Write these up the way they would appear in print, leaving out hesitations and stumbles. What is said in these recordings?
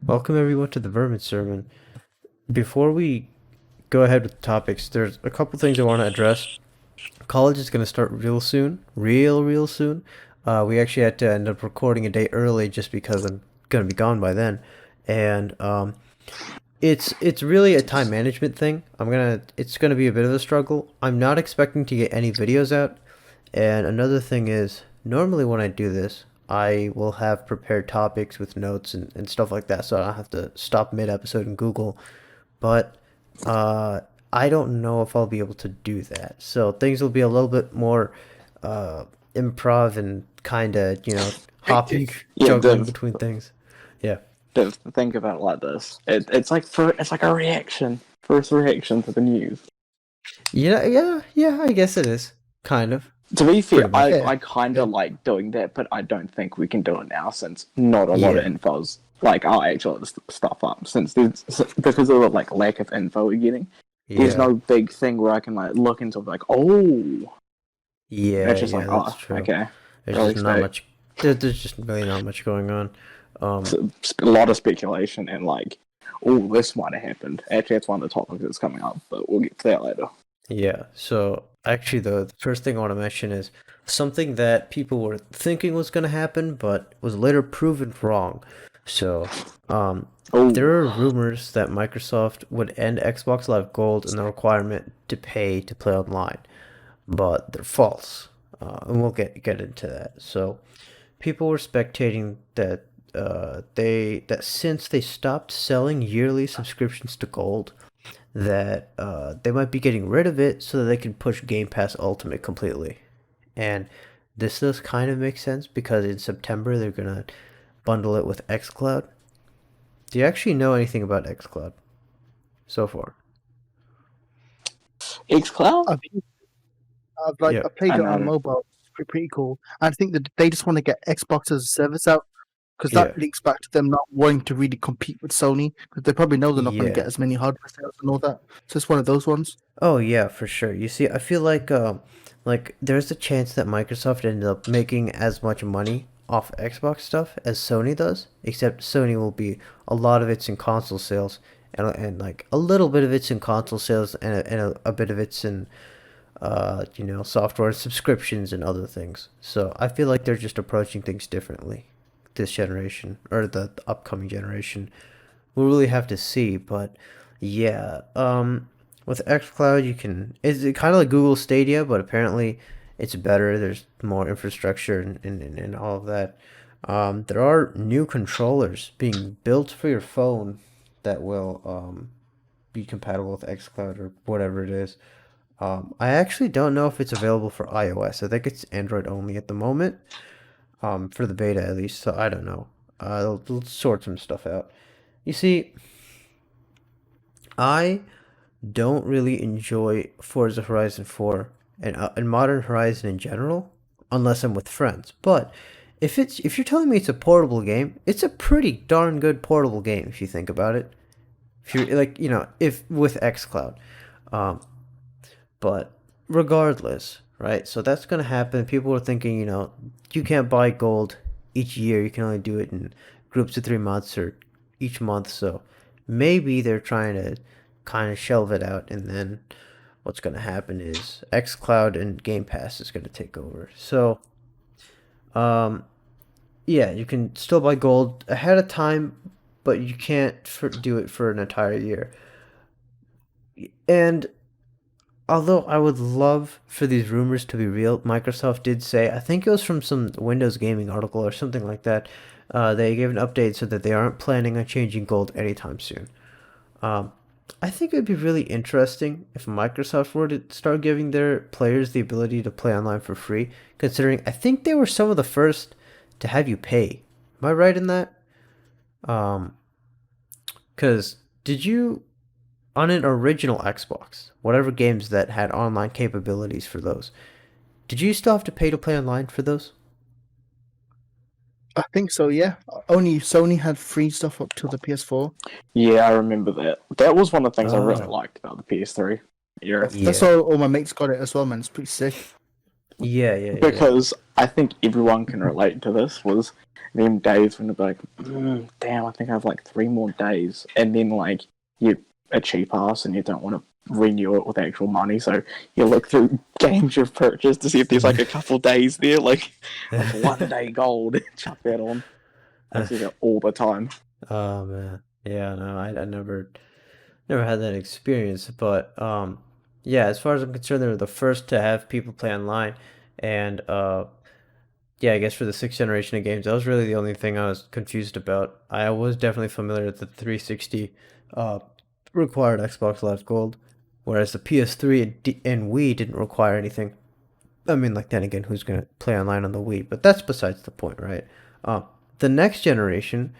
Welcome everyone to the Vermin Sermon. Before we go ahead with the topics, there's a couple things I want to address. College is going to start real soon, real soon. We actually had to end up recording a day early just because I'm going to be gone by then, and it's really a time management thing. It's gonna be a bit of a struggle. I'm not expecting to get any videos out, and another thing is, normally when I do this, I will have prepared topics with notes and stuff like that, so I don't have to stop mid-episode and Google. But uh, I don't know if I'll be able to do that. So things will be a little bit more uh, improv and kind of, hopping, Hectic. Yeah, juggling between things. Yeah. Think about it like this. It's like a reaction, first reaction to the news. Yeah, I guess it is. Kind of. To be Pretty fair, much. I kind of like doing that, but I don't think we can do it now since not a lot of Yeah. info's like our actual stuff up since there's because of the like lack of info we're getting. There's Yeah. no big thing where I can like look into like oh, Yeah, it's just yeah, like that's oh true. okay, There's just early not state. much. There's just really not much going on. Um, So, a lot of speculation and like oh this might have happened. Actually, it's one of the topics that's coming up, but we'll get to that later. yeah. So actually, the first thing I want to mention is something that people were thinking was going to happen, but was later proven wrong. So, there are Oh rumors that Microsoft would end Xbox Live Gold and the requirement to pay to play online, but they're false. And we'll get into that. So, people were spectating that that since they stopped selling yearly subscriptions to Gold, that they might be getting rid of it so that they can push Game Pass Ultimate completely. And this does kind of make sense because in September they're gonna bundle it with xCloud. Do you actually know anything about xCloud so far? xCloud. I've, Yeah, I played I it on know. mobile. It's pretty cool. I think that they just want to get Xbox as a service out because yeah, that links back to them not wanting to really compete with Sony because they probably know they're not going to get yeah. as many hardware sales and all that. So it's one of those ones. Oh yeah, for sure. You see, I feel like there's a chance that Microsoft ended up making as much money off Xbox stuff as Sony does, except Sony will be a lot of it's in console sales and like a little bit of it's in console sales and a bit of it's in software subscriptions and other things. So I feel like they're just approaching things differently this generation or the upcoming generation. We'll really have to see, but yeah, with xCloud you can it's kind of like Google Stadia, but apparently it's better. There's more infrastructure and all of that. There are new controllers being built for your phone that will be compatible with xCloud or whatever it is. I actually don't know if it's available for iOS. I think it's Android only at the moment, for the beta at least. So I don't know. They'll sort some stuff out. You see, I don't really enjoy Forza Horizon 4 and Modern Horizon in general, unless I'm with friends. But if you're telling me it's a portable game, it's a pretty darn good portable game if you think about it. If you're like if with XCloud, um, but regardless, right? So that's gonna happen. People are thinking, you can't buy gold each year. You can only do it in groups of 3 months or each month. So maybe they're trying to kind of shelve it out, and then what's gonna happen is XCloud and Game Pass is gonna take over. So, um, yeah, you can still buy gold ahead of time, but you can't do it for an entire year. And although I would love for these rumors to be real, Microsoft did say, I think it was from some Windows Gaming article or something like that, they gave an update so that they aren't planning on changing gold anytime soon. Um, I think it would be really interesting if Microsoft were to start giving their players the ability to play online for free, considering I think they were some of the first to have you pay. Am I right in that? Um, because did you on an original Xbox, whatever games that had online capabilities for those, did you still have to pay to play online for those? I think so. Yeah. Only Sony had free stuff up till the PS4. Yeah, I remember that. That was one of the things I really Oh, liked about the PS3 era. That's yeah. all. All my mates got it as well, man. It's pretty sick. Yeah. Because I think everyone can relate to this. Was them days when they're like, damn, I think I have like 3 more days, and then like you're a cheap ass and you don't want to renew it with actual money, so you look through games you've purchased to see if there's like a couple days there, like 1 day gold. Chuck that on. I see that all the time. Oh man, yeah, no, I never had that experience, but yeah, as far as I'm concerned, they were the first to have people play online, and yeah, I guess for the sixth generation of games, that was really the only thing I was confused about. I was definitely familiar with the 360 uh required Xbox Live Gold, whereas the PS3 and Wii didn't require anything. I mean, like then again, who's gonna play online on the Wii? But that's besides the point, right? Uh, the next generation,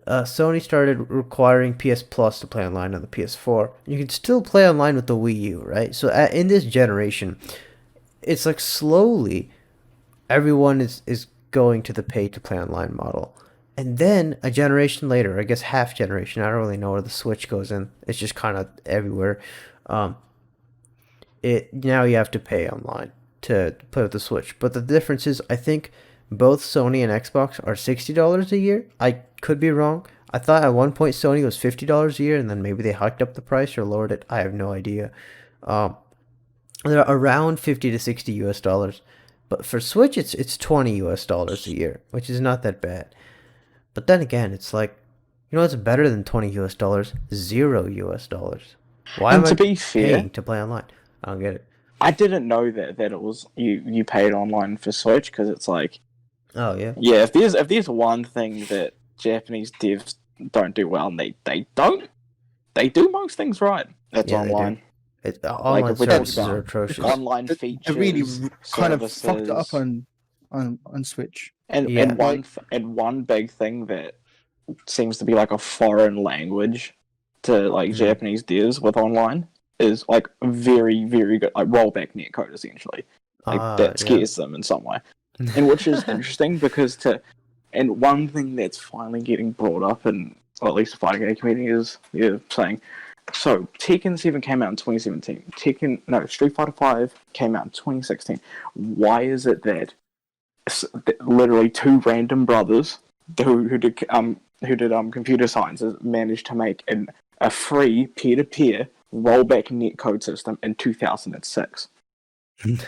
Sony started requiring PS Plus to play online on the PS4. You can still play online with the Wii U, right? So in this generation, it's like slowly everyone is going to the pay to play online model. And then a generation later, I guess half generation, I don't really know where the Switch goes in. It's just kind of everywhere. Um, it now you have to pay online to play with the Switch. But the difference is, I think both Sony and Xbox are $60 a year. I could be wrong. I thought at one point Sony was $50 a year, and then maybe they hiked up the price or lowered it. I have no idea. Um, they're around 50 to 60 US dollars. But for Switch, it's 20 US dollars a year, which is not that bad. But then again, it's like, you know what's better than 20 US dollars? 0 US dollars. Why And am to I be fair, paying to play online? I don't get it. I didn't know that it was you paid online for Switch, because it's like, Oh yeah. yeah, if there's one thing that Japanese devs don't do well, and they do most things right. It's Yeah, they do. online. Online if we talk services are about atrocious. online They features, really kind of fucked it up services, on Switch. and Yeah. one big thing that seems to be like a foreign language to like Japanese devs with online is like very, very good, like rollback netcode essentially. Like that scares them in some way, and which is interesting because and one thing that's finally getting brought up in, or at least the fighting game community, is saying, so Tekken 7 came out in 2017. Street Fighter 5 came out in 2016. Why is it that literally two random brothers who did computer sciences managed to make a free peer-to-peer rollback netcode system in 2006?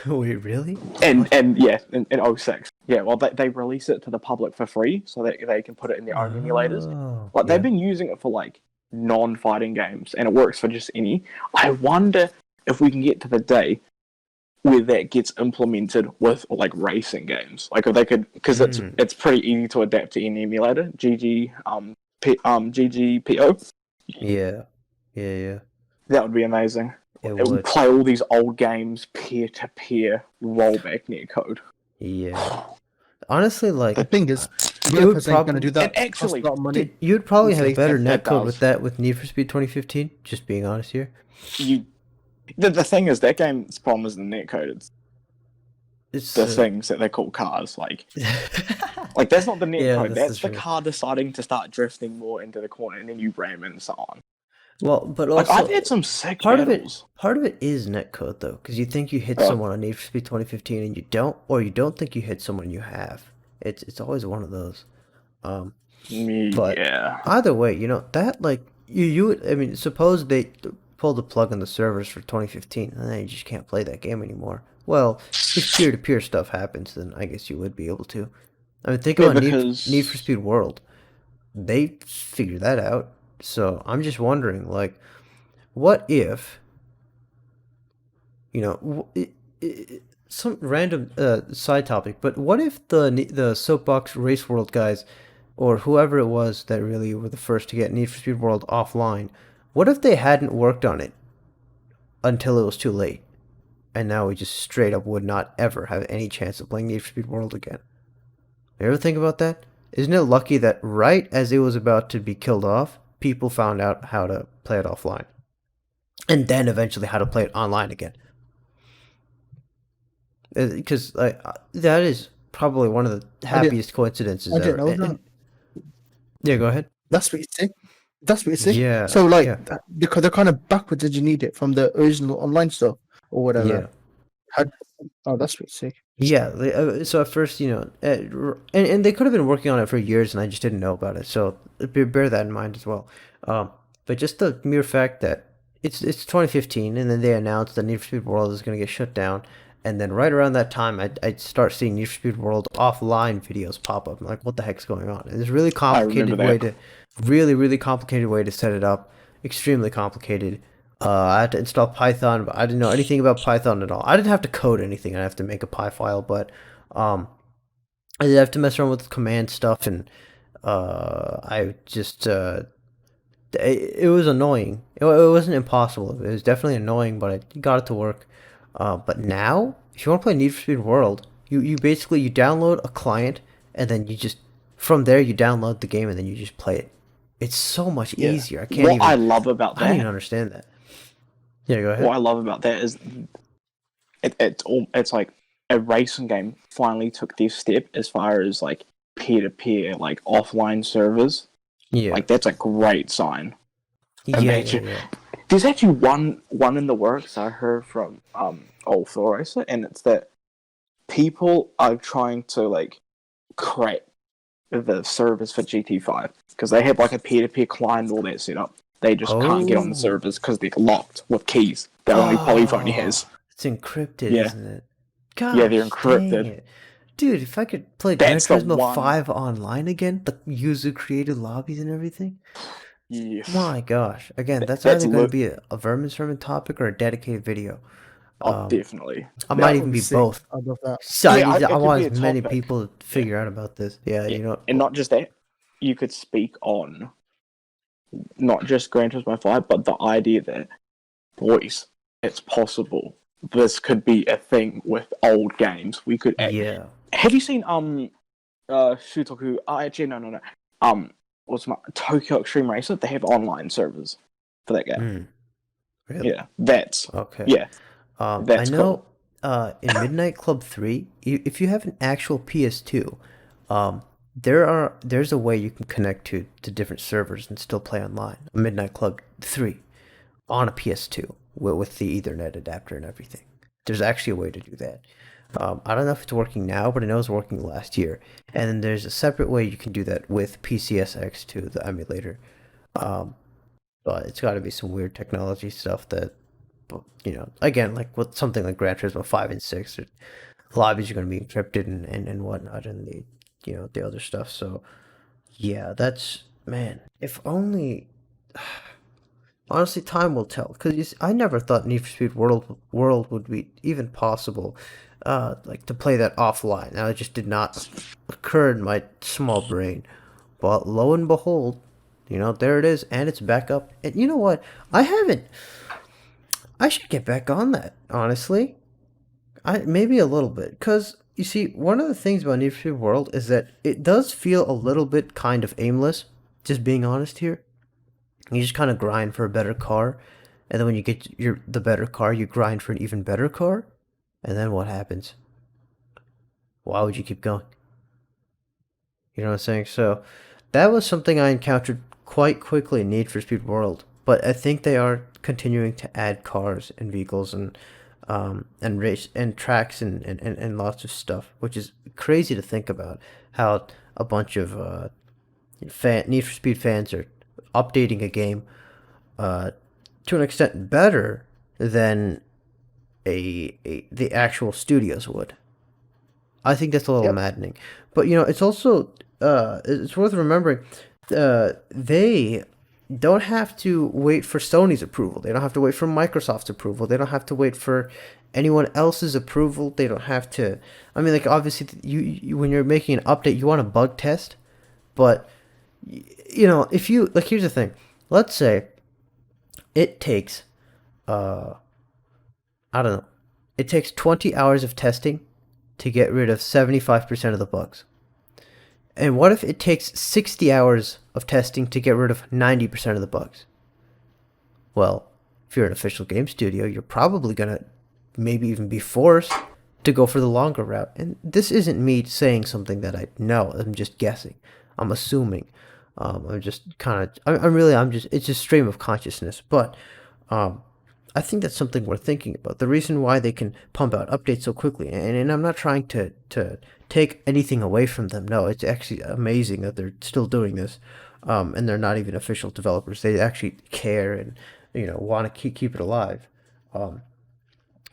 Wait, really? In 06. Yeah, well, they release it to the public for free so that they can put it in their own emulators. Oh, Like, yeah. they've been using it for like non-fighting games, and it works for just any. I wonder if we can get to the day where that gets implemented with like racing games. Like, if they could, because it's pretty easy to adapt to any emulator. GGPO. Yeah. That would be amazing. It It would would. play all these old games peer-to-peer rollback netcode. Yeah. Honestly, The like, thing is, it would developers ain't probably gonna do that. And actually, Cost a lot of money. you'd probably have They- better it netcode does. with that with Need for Speed 2015. Just being honest here. The thing is, that game's problem isn't the netcode. It's It's the things that they call cars. Like that's not the netcode. Yeah, that's the true. car deciding to start drifting more into the corner, and then you ram and so on. Well, but Like, also I've had some sick part battles. of it is netcode though, because you think you hit Oh. someone on Need for Speed 2015 and you don't, or you don't think you hit someone and you have. It's always one of those. But Yeah. either way, you know that like I mean, suppose they pull the plug on the servers for 2015, and then you just can't play that game anymore. Well, if peer-to-peer stuff happens, then I guess you would be able to. I mean, think Yeah, about because- Need for Speed World. They figured that out. So I'm just wondering, like, what if, you know, some random side topic, but what if the Soapbox Race World guys, or whoever it was that really were the first to get Need for Speed World offline, what if they hadn't worked on it until it was too late, and now we just straight up would not ever have any chance of playing Need for Speed World again? You ever think about that? Isn't it lucky that right as it was about to be killed off, people found out how to play it offline, and then eventually how to play it online again? Because that is probably one of the happiest coincidences I didn't ever. know that. Yeah, go ahead. That's what you say. That's what you say. Yeah. So like, yeah. because they're kind of backwards as you need it from the original online stuff or whatever. Yeah. Oh, that's pretty sick. Yeah, so at first, and they could have been working on it for years, and I just didn't know about it. So bear that in mind as well. Um, but just the mere fact that it's 2015, and then they announced that Need for Speed World is going to get shut down, and then right around that time, I'd start seeing Need for Speed World offline videos pop up. I'm like, what the heck's going on? And it's I remember that. really complicated way to set it up. Extremely complicated. I had to install Python, but I didn't know anything about Python at all. I didn't have to code anything. I have to make a Py file, but um, I did have to mess around with command stuff, and I just it was annoying. It wasn't impossible. It was definitely annoying, but I got it to work. But now, if you want to play Need for Speed World, you basically you download a client, and then you just from there you download the game, and then you just play it. It's so much Yeah. easier. I can't What even. I love about I don't even that, understand that. Yeah, go what ahead. I love about that is it's like a racing game finally took this step as far as like peer to peer, like offline servers. Yeah. Like that's a great sign. Yeah. There's actually one in the works I heard from old Thor Racer, and it's that people are trying to like crack the servers for GT5 because they have like a peer to peer client and all that set up. They just can't get on the Oh. servers because they're locked with keys that only Polyphony Oh, has. it's encrypted, Yeah. isn't it? Yeah, they're Gosh, dang encrypted. it. Dude, if I could play Gran That's the Turismo one. 5 online again, the user-created lobbies and everything. Yes. My gosh. Again, that's That's either going to lit. be a Vermin Sermon topic or a dedicated video. Oh, definitely. I That might That even would be be sick. both. I love that. So Yeah, I it could want be as a many topic. people to figure out about this. Yeah, Yeah. And not just that, you could speak on not just Gran Turismo 5, but the idea that, boys, it's possible. This could be a thing with old games. We could. yeah. Have you seen Shutoku? Actually, no. What's my Tokyo Extreme Racer? They have online servers for that game. Really? Yeah, that's Okay. yeah. I That's know in Midnight Club 3, if you have an actual PS2, there's a way you can connect to different servers and still play online. Midnight Club 3 on a PS2 with the Ethernet adapter and everything. There's actually a way to do that. I don't know if it's working now, but I know it was working last year. And then there's a separate way you can do that with PCSX2, the emulator. But it's got to be some weird technology stuff that, again, like with something like Gran Turismo 5 and 6, lobbies are going to be encrypted and whatnot, and the other stuff. So, yeah, that's, man, if only. Honestly, time will tell. Because I never thought Need for Speed World would be even possible, like to play that offline. Now it just did not occur in my small brain. But lo and behold, there it is, and it's back up. And you know what? I haven't. I should get back on that. Honestly, maybe a little bit. Cause you see, one of the things about Need for Speed World is that it does feel a little bit kind of aimless. Just being honest here. You just kind of grind for a better car, and then when you get the better car, you grind for an even better car, and then what happens? Why would you keep going? You know what I'm saying? So that was something I encountered quite quickly in Need for Speed World, but I think they are continuing to add cars and vehicles and race and tracks and lots of stuff, which is crazy to think about. How a bunch of Need for Speed fans are updating a game to an extent better than the actual studios would. I think that's a little maddening. But it's also it's worth remembering they don't have to wait for Sony's approval. They don't have to wait for Microsoft's approval. They don't have to wait for anyone else's approval. They don't have to. I mean, like obviously, you when you're making an update, you want to bug test, but if you like, here's the thing. Let's say it takes, I don't know, it takes 20 hours of testing to get rid of 75% of the bugs. And what if it takes 60 hours of testing to get rid of 90% of the bugs? Well, if you're an official game studio, you're probably going to maybe even be forced to go for the longer route. And this isn't me saying something that I know. I'm just guessing. I'm assuming. I'm just kind of, I'm just, it's just stream of consciousness. But I think that's something worth thinking about. The reason why they can pump out updates so quickly, and I'm not trying to take anything away from them. No, it's actually amazing that they're still doing this, and they're not even official developers. They actually care and want to keep it alive. Um,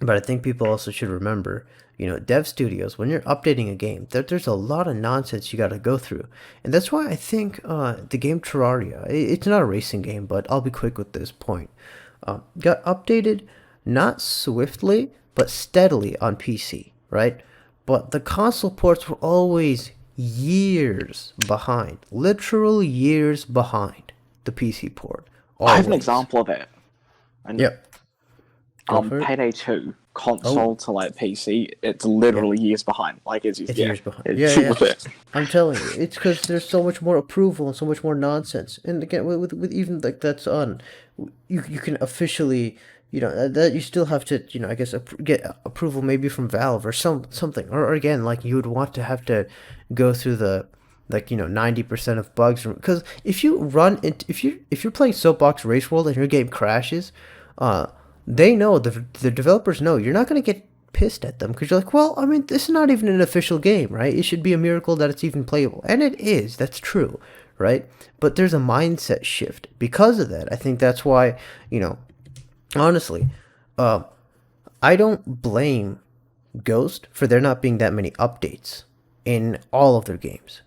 but I think people also should remember, dev studios, when you're updating a game, there's a lot of nonsense you got to go through. And that's why I think the game Terraria, it's not a racing game, but I'll be quick with this point, got updated not swiftly, but steadily on PC, right? But the console ports were always years behind, literal years behind the PC port. I have an Always. example of that. And Yep. Go for it. Payday 2 console to like PC, it's literally years behind. Like it's Years behind. it's Yeah. with it. I'm telling you, it's because there's so much more approval and so much more nonsense. And again, with even like that's on, you can officially, that you still have to, I guess get approval maybe from Valve or something, or again, like you would want to have to go through the, like 90% of bugs, because if you run into if you're playing Soapbox Race World and your game crashes, they know, the developers know you're not going to get pissed at them, because you're like, well, I mean, this is not even an official game, right? It should be a miracle that it's even playable, and it is. That's true, right? But there's a mindset shift because of that. I think that's why, honestly, I don't blame Ghost for there not being that many updates in all of their games.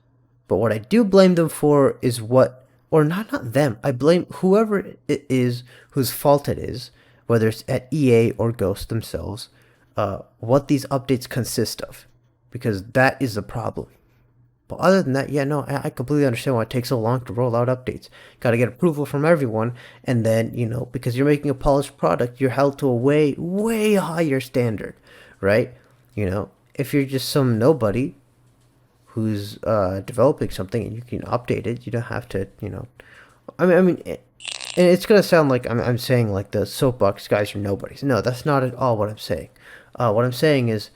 But what I do blame them for is or not them. I blame whoever it is whose fault it is, whether it's at EA or Ghost themselves, what these updates consist of, because that is the problem. But other than that, yeah, no, I completely understand why it takes so long to roll out updates. Got to get approval from everyone, and then, because you're making a polished product, you're held to a way, way higher standard, right? If you're just some nobody who's developing something and you can update it, you don't have to, I mean, and it's gonna sound like I'm saying like the Soapbox guys are nobodies. No, that's not at all what I'm saying. What I'm saying is,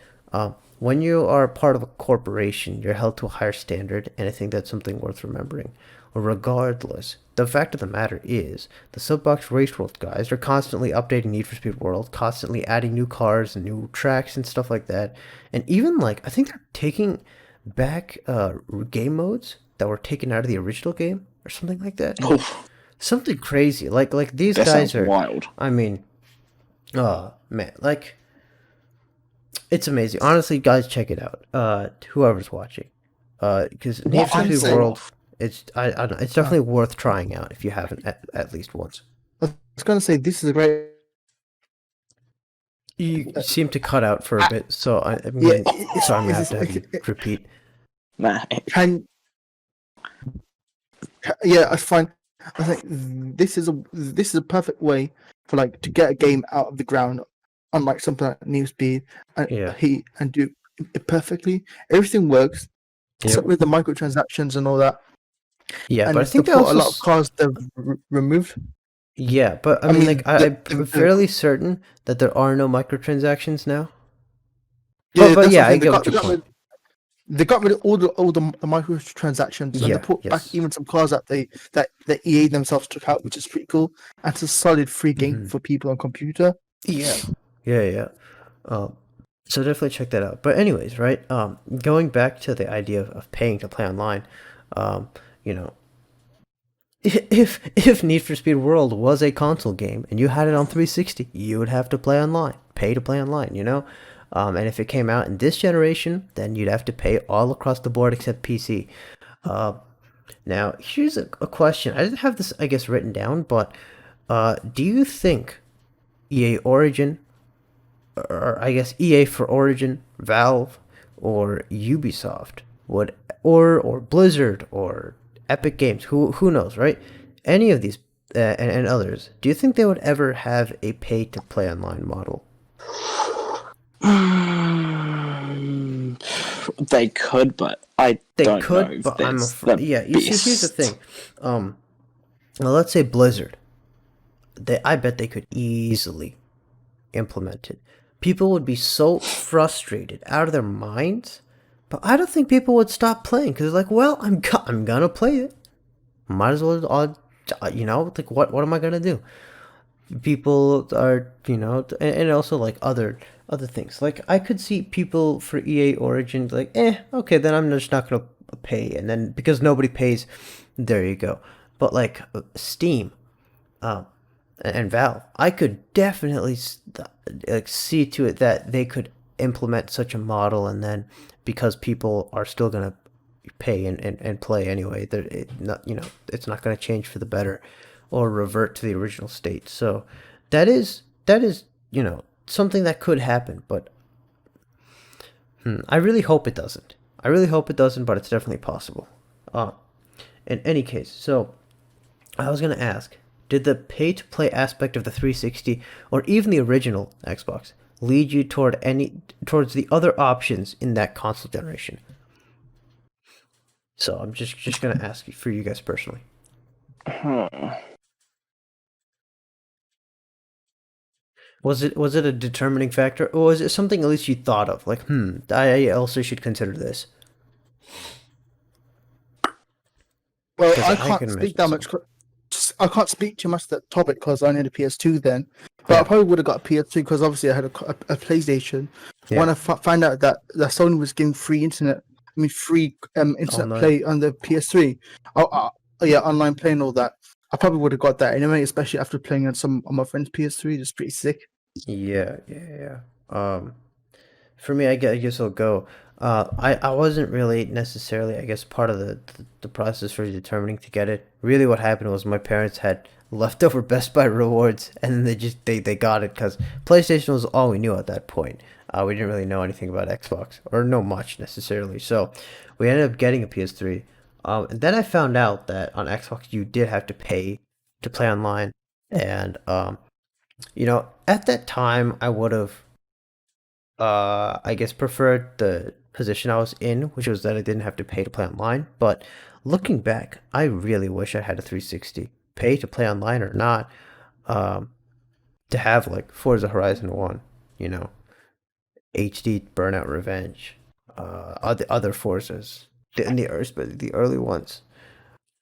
when you are part of a corporation, you're held to a higher standard, and I think that's something worth remembering. Regardless, the fact of the matter is, the Soapbox Race World guys are constantly updating Need for Speed World, constantly adding new cars and new tracks and stuff like that. And even like, I think they're taking back game modes that were taken out of the original game or something like that. Oh, Something crazy. Like these that guys sounds are. wild. I mean, oh man, like it's amazing. Honestly, guys, check it out. Whoever's watching, because Need for I'm Speed saying- World, I don't know. It's definitely worth trying out if you haven't at least once. I was going to say this is a great. You seem to cut out for a bit, so I'm Yeah, gonna, so I'm gonna have to have you it's- repeat. Nah, Can yeah, I find. I think this is a perfect way for like to get a game out of the ground, unlike something like Need for Speed and Yeah. Heat, and do it perfectly. Everything works, except with the microtransactions and all that. Yeah, And but I think they support also a lot of cars they've removed. yeah, but I I mean, mean, like I'm the- fairly certain that there are no microtransactions now. Yeah, but that's yeah, what I'm I saying. get what your point. They got rid of all the microtransactions, and Yeah, they put back yes. even some cars that that EA themselves took out, which is pretty cool. And it's a solid free game Mhm. for people on computer. Yeah. Yeah. So definitely check that out. But anyways, right? Going back to the idea of paying to play online, you know, if Need for Speed World was a console game and you had it on 360, you would have to play online, pay to play online, and if it came out in this generation, then you'd have to pay all across the board except PC. Now, here's a question. I didn't have this, I guess, written down, but do you think EA Origin, or I guess EA for Origin, Valve, or Ubisoft would, or Blizzard, or Epic Games, who knows, right? Any of these and others, do you think they would ever have a pay to play online model? They could, but I They don't could, know if but I'm that's afraid. the Yeah, you see, here's the best. thing. Well, let's say Blizzard. I bet they could easily implement it. People would be so frustrated out of their minds, but I don't think people would stop playing because they're like, well, I'm gonna play it. Might as well, like what am I gonna do? people are, and also like other things. Like I could see people for EA Origin like, okay, then I'm just not gonna pay, and then because nobody pays, there you go. But like Steam, um, and Valve, I could definitely like see to it that they could implement such a model, and then because people are still gonna pay and play anyway, it's not gonna change for the better or revert to the original state. So that is something that could happen, but I really hope it doesn't. I really hope it doesn't, but it's definitely possible. Uh, in any case, so I was gonna ask, did the pay-to-play aspect of the 360 or even the original Xbox lead you towards the other options in that console generation? So I'm just gonna ask you for you guys personally. Was it a determining factor, or was it something at least you thought of? Like, I also should consider this. Well, Because I I can't can speak imagine that so. much. I can't speak too much to that topic because I only had a PS2 then. But I Yeah, probably would have got a PS3 because obviously I had a PlayStation. yeah. When I found out that Sony was giving free internet, I mean free All internet night. play on the PS3, yeah, online play and all that, I probably would have got that anyway. Especially after playing on my friend's PS3, it's pretty sick. Yeah, yeah, yeah. For me, I guess I'll go. I wasn't really necessarily, I guess, part of the process for determining to get it. Really, what happened was my parents had leftover Best Buy rewards, and then they got it because PlayStation was all we knew at that point. We didn't really know anything about Xbox or know much necessarily, so we ended up getting a PS3. And then I found out that on Xbox you did have to pay to play online, and at that time I would have I guess preferred the position I was in, which was that I didn't have to pay to play online. But looking back, I really wish I had a 360, pay to play online or not, um, to have like Forza Horizon 1, you know, HD Burnout Revenge, other Forzas, the early ones.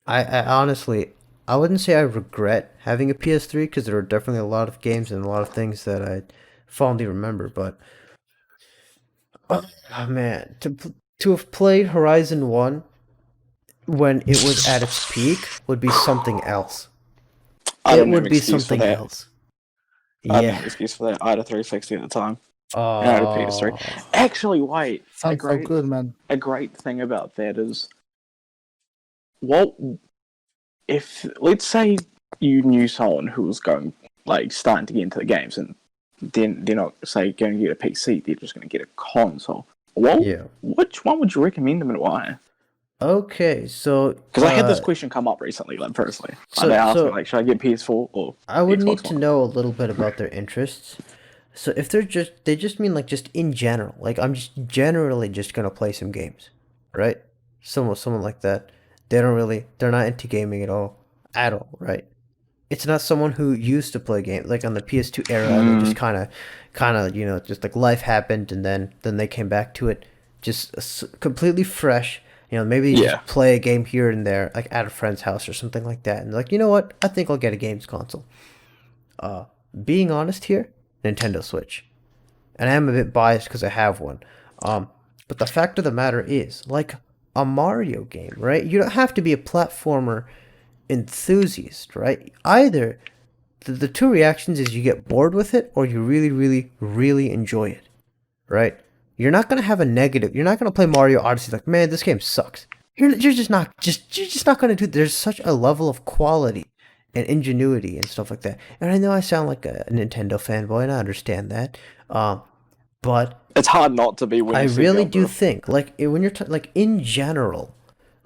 I honestly, I wouldn't say I regret having a PS3 because there were definitely a lot of games and a lot of things that I fondly remember, but oh, man, to have played Horizon 1 when it was at its peak would be something else. I It don't have would an be excuse for something that. else. I don't have Yeah. an excuse for that. I had a 360 at the time, and I had a PS3. Oh. Actually, wait, Sounds so good, man. a great thing about that is, what if, let's say you knew someone who was going, like, starting to get into the games, and then they're not, say, going to get a PC, they're just going to get a console. Well, Yeah. which one would you recommend them and why? Okay, so Because I had this question come up recently, like, personally. Like, they asked me, so like, should I get PS4 or I would need Xbox to One? know a little bit about their interests. So if they just mean like just in general, like I'm just generally just gonna play some games, right? Someone like that. They're not into gaming at all, right? It's not someone who used to play games like on the PS2 era and they just Mm, kind of just like life happened and then they came back to it just completely fresh. Maybe you yeah. just play a game here and there like at a friend's house or something like that, and like, you know what, I think I'll get a games console. uh Being honest here, Nintendo Switch. And I am a bit biased because I have one. um but the fact of the matter is, like a Mario game, right? You don't have to be a platformer enthusiast, right? Either the two reactions is you get bored with it or you really, really, really enjoy it, right? You're not gonna have a negative. You're not gonna play Mario Odyssey like, man, this game sucks. You're just not gonna do. There's such a level of quality and ingenuity and stuff like that. And I know I sound like a Nintendo fanboy, and I understand that. Um, but It's hard not to be when I you see the really do other. think, like, when you're like in general,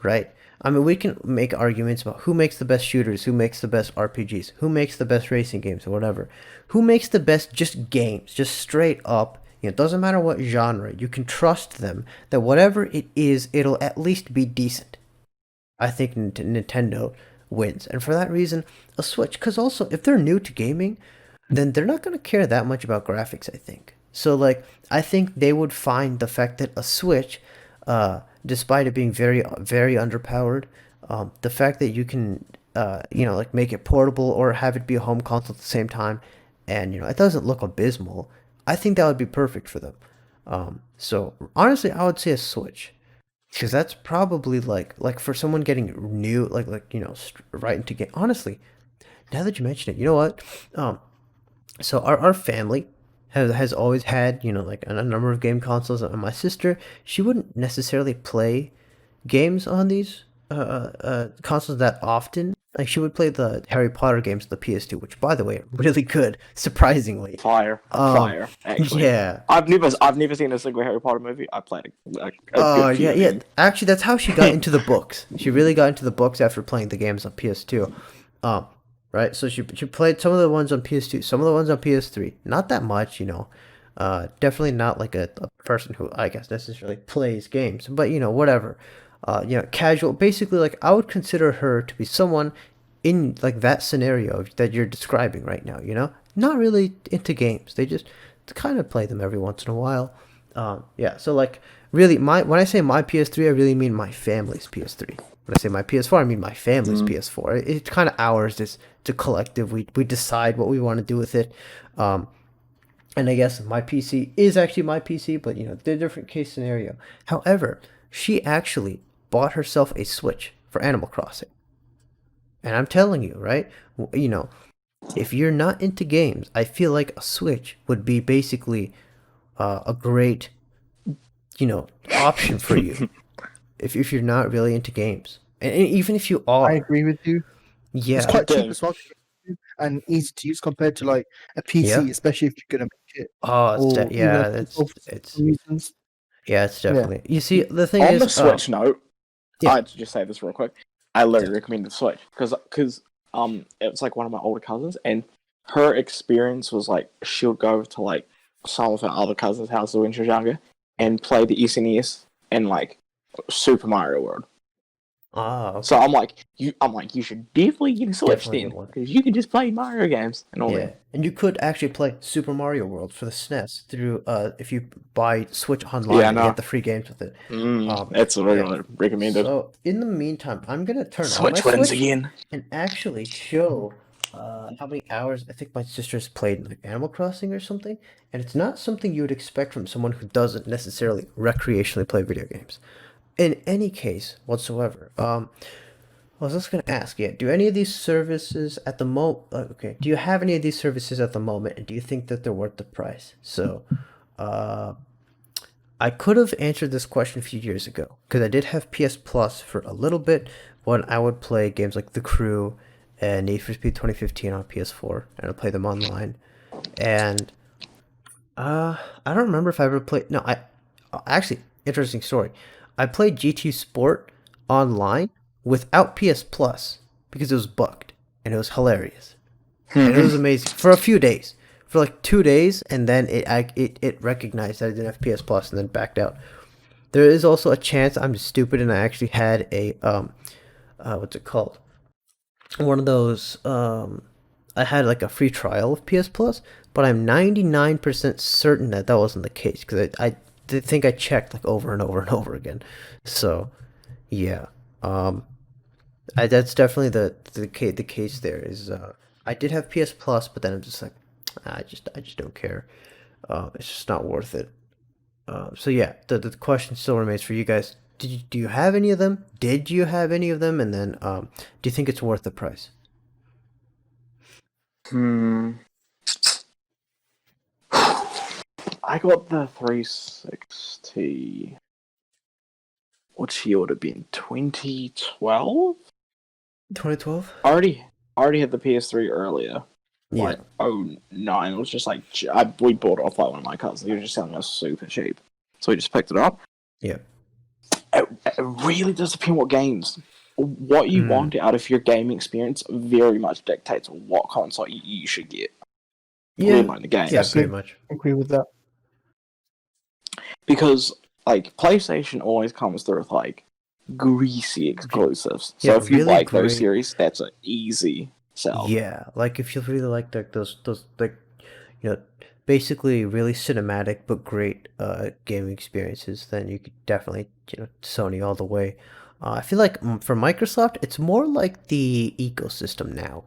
right? I mean, we can make arguments about who makes the best shooters, who makes the best RPGs, who makes the best racing games, or whatever. Who makes the best just games, just straight up. It doesn't matter what genre. You can trust them that whatever it is, it'll at least be decent. I think Nintendo wins, and for that reason, a Switch. Because also, if they're new to gaming, then they're not going to care that much about graphics, I think. So, like, I think they would find the fact that a Switch, despite it being very, very underpowered, the fact that you can like make it portable or have it be a home console at the same time, and it doesn't look abysmal, I think that would be perfect for them. So honestly, I would say a Switch, because that's probably like for someone getting new, right into game. Honestly, now that you mention it, you know what? So our family has always had like a number of game consoles, and my sister, she wouldn't necessarily play games on these consoles that often. Like she would play the Harry Potter games on the PS2, which by the way are really good, surprisingly. Fire. Actually, Yeah. I've never seen a single Harry Potter movie. I played a good few Yeah, of yeah. them. Actually, that's how she got into the books. She really got into the books after playing the games on PS2. Um, right. So she played some of the ones on PS2, some of the ones on PS3. Not that much. Definitely not like a person who I guess necessarily plays games, but whatever. Casual. Basically, like I would consider her to be someone in like that scenario that you're describing right now. Not really into games. They just kind of play them every once in a while. Yeah. So like really, my when I say my PS3, I really mean my family's PS3. When I say my PS4, I mean my family's PS4. It's kind of ours. It's a collective. We decide what we want to do with it. Um, and I guess my PC is actually my PC, but they're a different case scenario. However, she actually bought herself a Switch for Animal Crossing. And I'm telling you, right? If you're not into games, I feel like a Switch would be basically a great, option for you if you're not really into games. And even if you I are, agree with you. It's yeah, quite cheap Dude, as well and easy to use compared to like a yeah. PC, especially if you're gonna make it Oh, or even yeah, a console for it's some reasons. yeah, it's Yeah. definitely. You see, the thing on the is, Switch note, yeah, I'd just say this real quick. I literally yeah. recommend the Switch because it was like one of my older cousins, and her experience was like she'll go to like some of her other cousins' houses when she was younger and play the SNES and like Super Mario World. So Okay, I'm like, you should definitely get a Switch definitely get then, one. because you can just play Mario games and all Yeah, that. and you could actually play Super Mario World for the SNES through if you buy Switch Yeah, Online I and get know. the free games with it. That's Yeah. really recommended. So in the meantime, I'm gonna turn on my Switch wins Switch again. and actually show how many hours I think my sister's played in like Animal Crossing or something. And it's not something you would expect from someone who doesn't necessarily recreationally play video games. In any case whatsoever, I was just gonna ask, yeah, do any of these services at the moment? Okay, do you have any of these services at the moment, and do you think that they're worth the price? So, uh, I could have answered this question a few years ago because I did have PS Plus for a little bit when I would play games like The Crew and Need for Speed 2015 on PS4, and I'd play them online. And I don't remember if I ever played. No, I actually interesting story. I played GT Sport online without PS Plus because it was bugged and it was hilarious and it was amazing for a few days, for like 2 days, and then it recognized that I didn't have PS Plus and then backed out. There is also a chance I'm just stupid and I actually had a what's it called? One of those I had like a free trial of PS Plus, but I'm 99% certain that that wasn't the case because I did think I checked like over and over and over again. So, yeah. That's definitely the case there is I did have PS Plus, but then I'm just like I just don't care. It's just not worth it. So yeah, the question still remains for you guys. Do you have any of them? Did you have any of them? And then do you think it's worth the price? Hmm. I got the 360. Which year would have been? 2012? 2012? Already had the PS3 earlier. Yeah. Like, oh nine. It was just like we bought it off like one of my cousins. He was just selling us super cheap, so we just picked it up. Yeah. It really does depend what games. What you want out of your gaming experience very much dictates what console you should get. Yeah. Let alone the games. Yeah, pretty much. Agree with that. Because like PlayStation always comes through with like greasy exclusives. So Yeah, if you really like those great. series, that's an easy sell. Yeah, like if you really like those like you know basically really cinematic but great gaming experiences, then you could definitely Sony all the way. I feel like for Microsoft, it's more like the ecosystem now.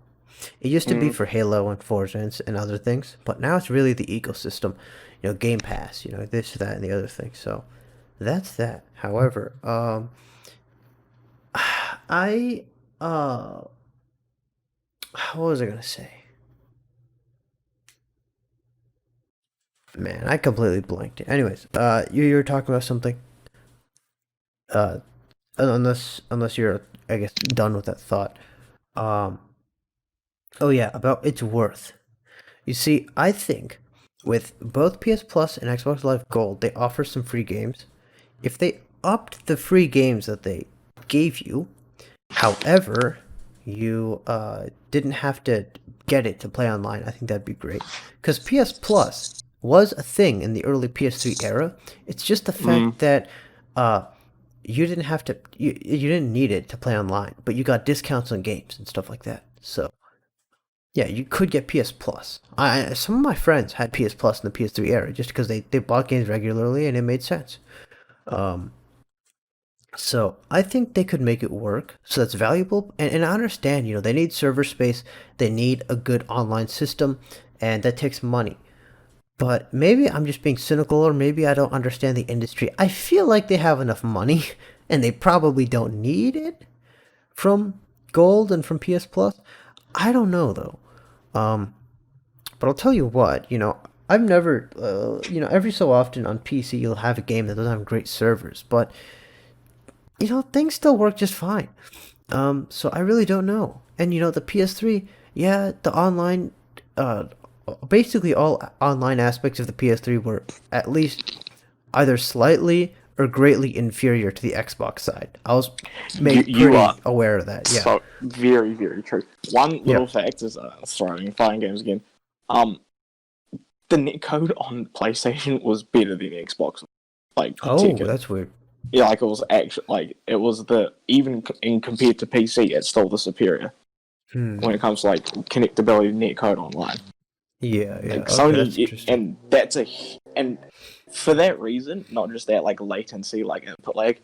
It used to be Mm. for Halo and Forza and other things, but now it's really the ecosystem. Game Pass, this, that, and the other thing. So that's that. However, I what was I gonna say? Man, I completely blanked. Anyways, you were talking about something. Uh, unless you're, I guess, done with that thought. Um, oh yeah, about its worth. You see, I think with both PS Plus and Xbox Live Gold, they offer some free games. If they upped the free games that they gave you, however, you didn't have to get it to play online, I think that'd be great. Because PS Plus was a thing in the early PS3 era. It's just the Mm. fact that uh, you didn't have to, you didn't need it to play online, but you got discounts on games and stuff like that. So yeah, you could get PS Plus. Some of my friends had PS Plus in the PS3 era just because they bought games regularly and it made sense. Um, so I think they could make it work. So that's valuable, and I understand. They need server space, they need a good online system, and that takes money. But maybe I'm just being cynical, or maybe I don't understand the industry. I feel like they have enough money, and they probably don't need it from Gold and from PS Plus. I don't know though. Um, But I'll tell you what, I've never, every so often on PC you'll have a game that doesn't have great servers, but things still work just fine. So I really don't know. And the PS3, yeah, the online, uh, basically all online aspects of the PS3 were at least either slightly or greatly inferior to the Xbox side. I was made You pretty are aware of that. Yeah. so very, very true. One Yeah. little fact is, sorry, fighting games again. The netcode on PlayStation was better than Xbox. Like, Oh, Tekken. that's weird. Yeah, like it was actually like it was even in compared to PC, it's still the superior Hmm. when it comes to like connectability netcode online. Yeah, yeah. Like Okay, Sony, that's interesting. and for that reason, not just that like latency, like input lag.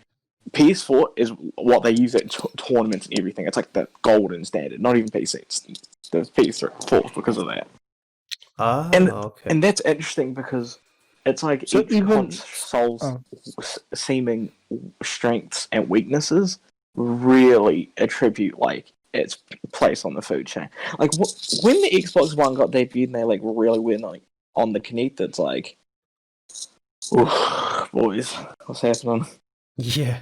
PS4 is what they use at tournaments and everything. It's like the golden standard. Not even PC. It's the PS4 because of that. Ah, And okay. that's interesting because it's like So each even console's oh, seeming strengths and weaknesses really attribute like its place on the food chain. Like when the Xbox One got debuted and they like really went like on the Kinect, it's like, oof, boys, what's happening? Yeah.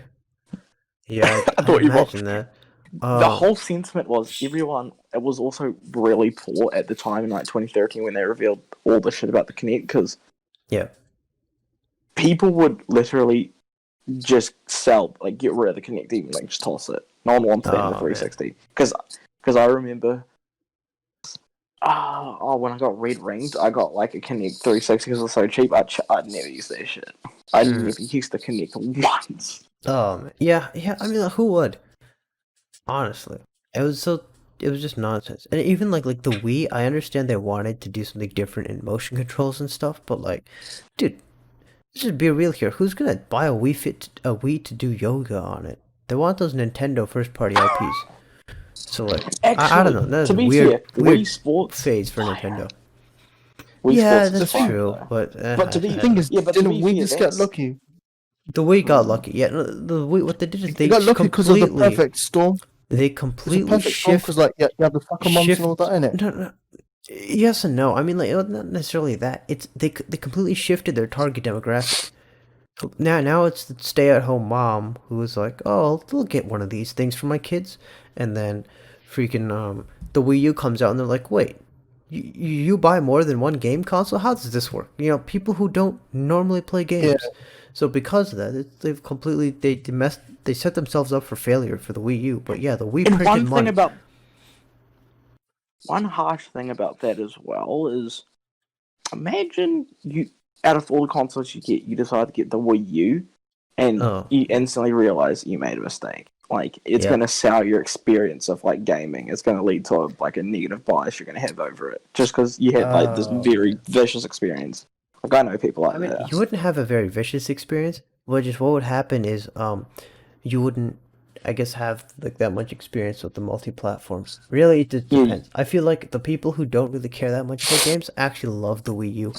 Yeah, I I thought you were. imagine that. The whole sentiment was everyone. It was also really poor at the time in like 2013 when they revealed all the shit about the Kinect because yeah. people would literally just sell, like, get rid of the Kinect, even like just toss it. No one wanted that in the Oh man. 360 because I remember, when I got red ringed, I got like a Kinect 360 because it was so cheap. I'd never use that shit. I Mm. never used the Kinect once. Oh man. Yeah, yeah. I mean, like, who would? Honestly, it was so. It was just nonsense. And even like the Wii, I understand they wanted to do something different in motion controls and stuff, but like, dude, let's just be real here. Who's gonna buy a Wii to do yoga on it? They want those Nintendo first party IPs. So like, I don't Actually, know. That is to a be fair, weird Wii Sports phase for fire. Nintendo. Wii Yeah, Sports is the that's thing, fire true. though. But But to be the thing is, but to didn't be we fair, just get that's lucky? the Wii got lucky. Yeah, no, the Wii. What they did is They got lucky because of the perfect storm. they It's a completely perfect storm because like you have the soccer moms and all that in it. No, no. Yes and no. I mean, like, not necessarily that. It's they completely shifted their target demographic. Now it's the stay-at-home mom who is like, oh, I'll get one of these things for my kids, and then freaking the Wii U comes out and they're like, wait, you buy more than one game console? How does this work? People who don't normally play Yeah, games. So because of that, they've completely they set themselves up for failure for the Wii U. But yeah, the Wii and printed money. one harsh thing about that as well is imagine you out of all the consoles you get, you decide to get the Wii U, and Oh, you instantly realize you made a mistake. Like it's yeah. going to sour your experience of like gaming. It's going to lead to a negative bias you're going to have over it just because you had like this Oh, very vicious experience. Like I know people like I mean, that. you wouldn't have a very vicious experience. What would happen is, you wouldn't. I guess have like that much experience with the multi-platform. Really, it just Yeah, depends. I feel like the people who don't really care that much about games actually love the Wii U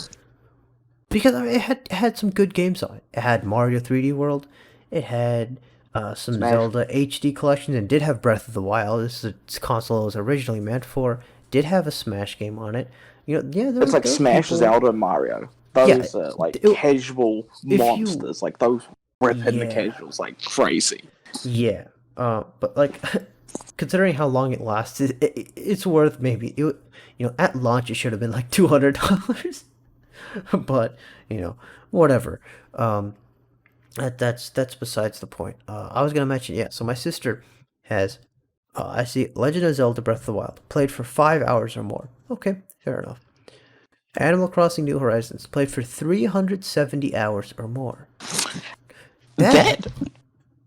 because I mean, it had some good games on it. It had Mario 3D World. It had some Smash. Zelda HD collections, and did have Breath of the Wild. This is the console it was originally meant for. Did have a Smash game on it. Yeah, It's like there were Smash, people. Zelda, and Mario. Yeah, Those are like it, casual if you monsters. Like those rip in the yeah. casuals like crazy. Yeah, but like, considering how long it lasted, it's worth maybe at launch it should have been like $200, but whatever. Um, that's besides the point. I was gonna mention, yeah. So my sister has, I see Legend of Zelda: Breath of the Wild played for 5 hours or more. Okay, fair enough. Animal Crossing: New Horizons played for 370 hours or more. That That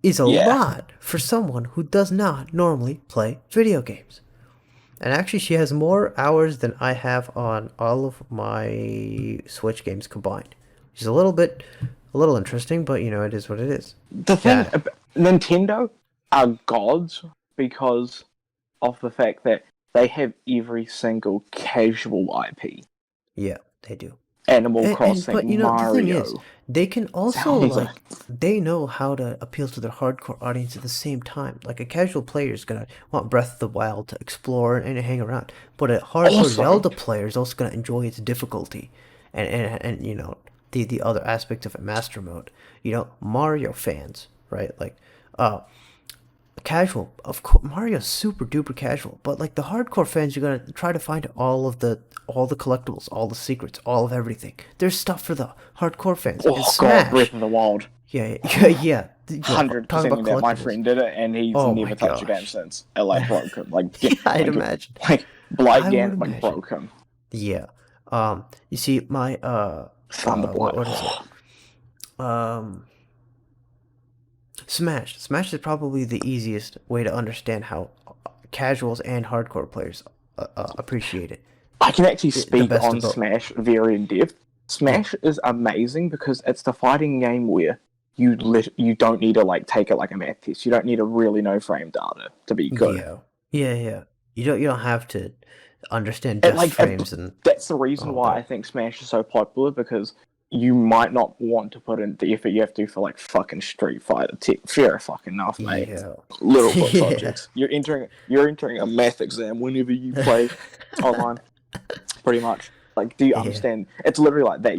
is a yeah. lot for someone who does not normally play video games. And actually, she has more hours than I have on all of my Switch games combined. Which is a little interesting, but it is what it is. The thing That, about Nintendo are gods because of the fact that they have every single casual IP. yeah, they do. Animal But Crossing, the thing is, Mario, they can also Zelda. they know how to appeal to their hardcore audience at the same time. Like a casual player is gonna want Breath of the Wild to explore and hang around, but a hardcore Also, Zelda player is also gonna enjoy its difficulty, and the other aspect of it, master mode. Mario fans, right? Like, uh, casual. Of course, Mario's super duper casual, but like the hardcore fans, you're gonna try to find all the collectibles, all the secrets, all of everything. There's stuff for the hardcore fans. And oh god, Breath Smash, of the Wild. yeah. Hundred Talking percent about that my collectibles. friend did it, and he's Oh never my touched a game gosh. since. It like broke him, Yeah, I'd imagine. like Blight I would Gan like imagine. broke him. Yeah. You see, my Thunderblight. what is it? Um, Smash. Smash is probably the easiest way to understand how casuals and hardcore players appreciate it. I can actually The speak best of on both. Smash very in depth. Yeah. Smash is amazing because it's the fighting game where you don't need to like take it like a math test. You don't need to really know frame data to be good. Yeah. Yeah. You don't have to understand It just like frames and that's the reason all why I that. think Smash is so popular because you might not want to put in the effort you have to for like fucking Street Fighter. Fair fucking enough, mate. Yeah. Little book Yeah. subjects. You're entering a math exam whenever you play online. Pretty much. Like, do you Yeah. understand? It's literally like that.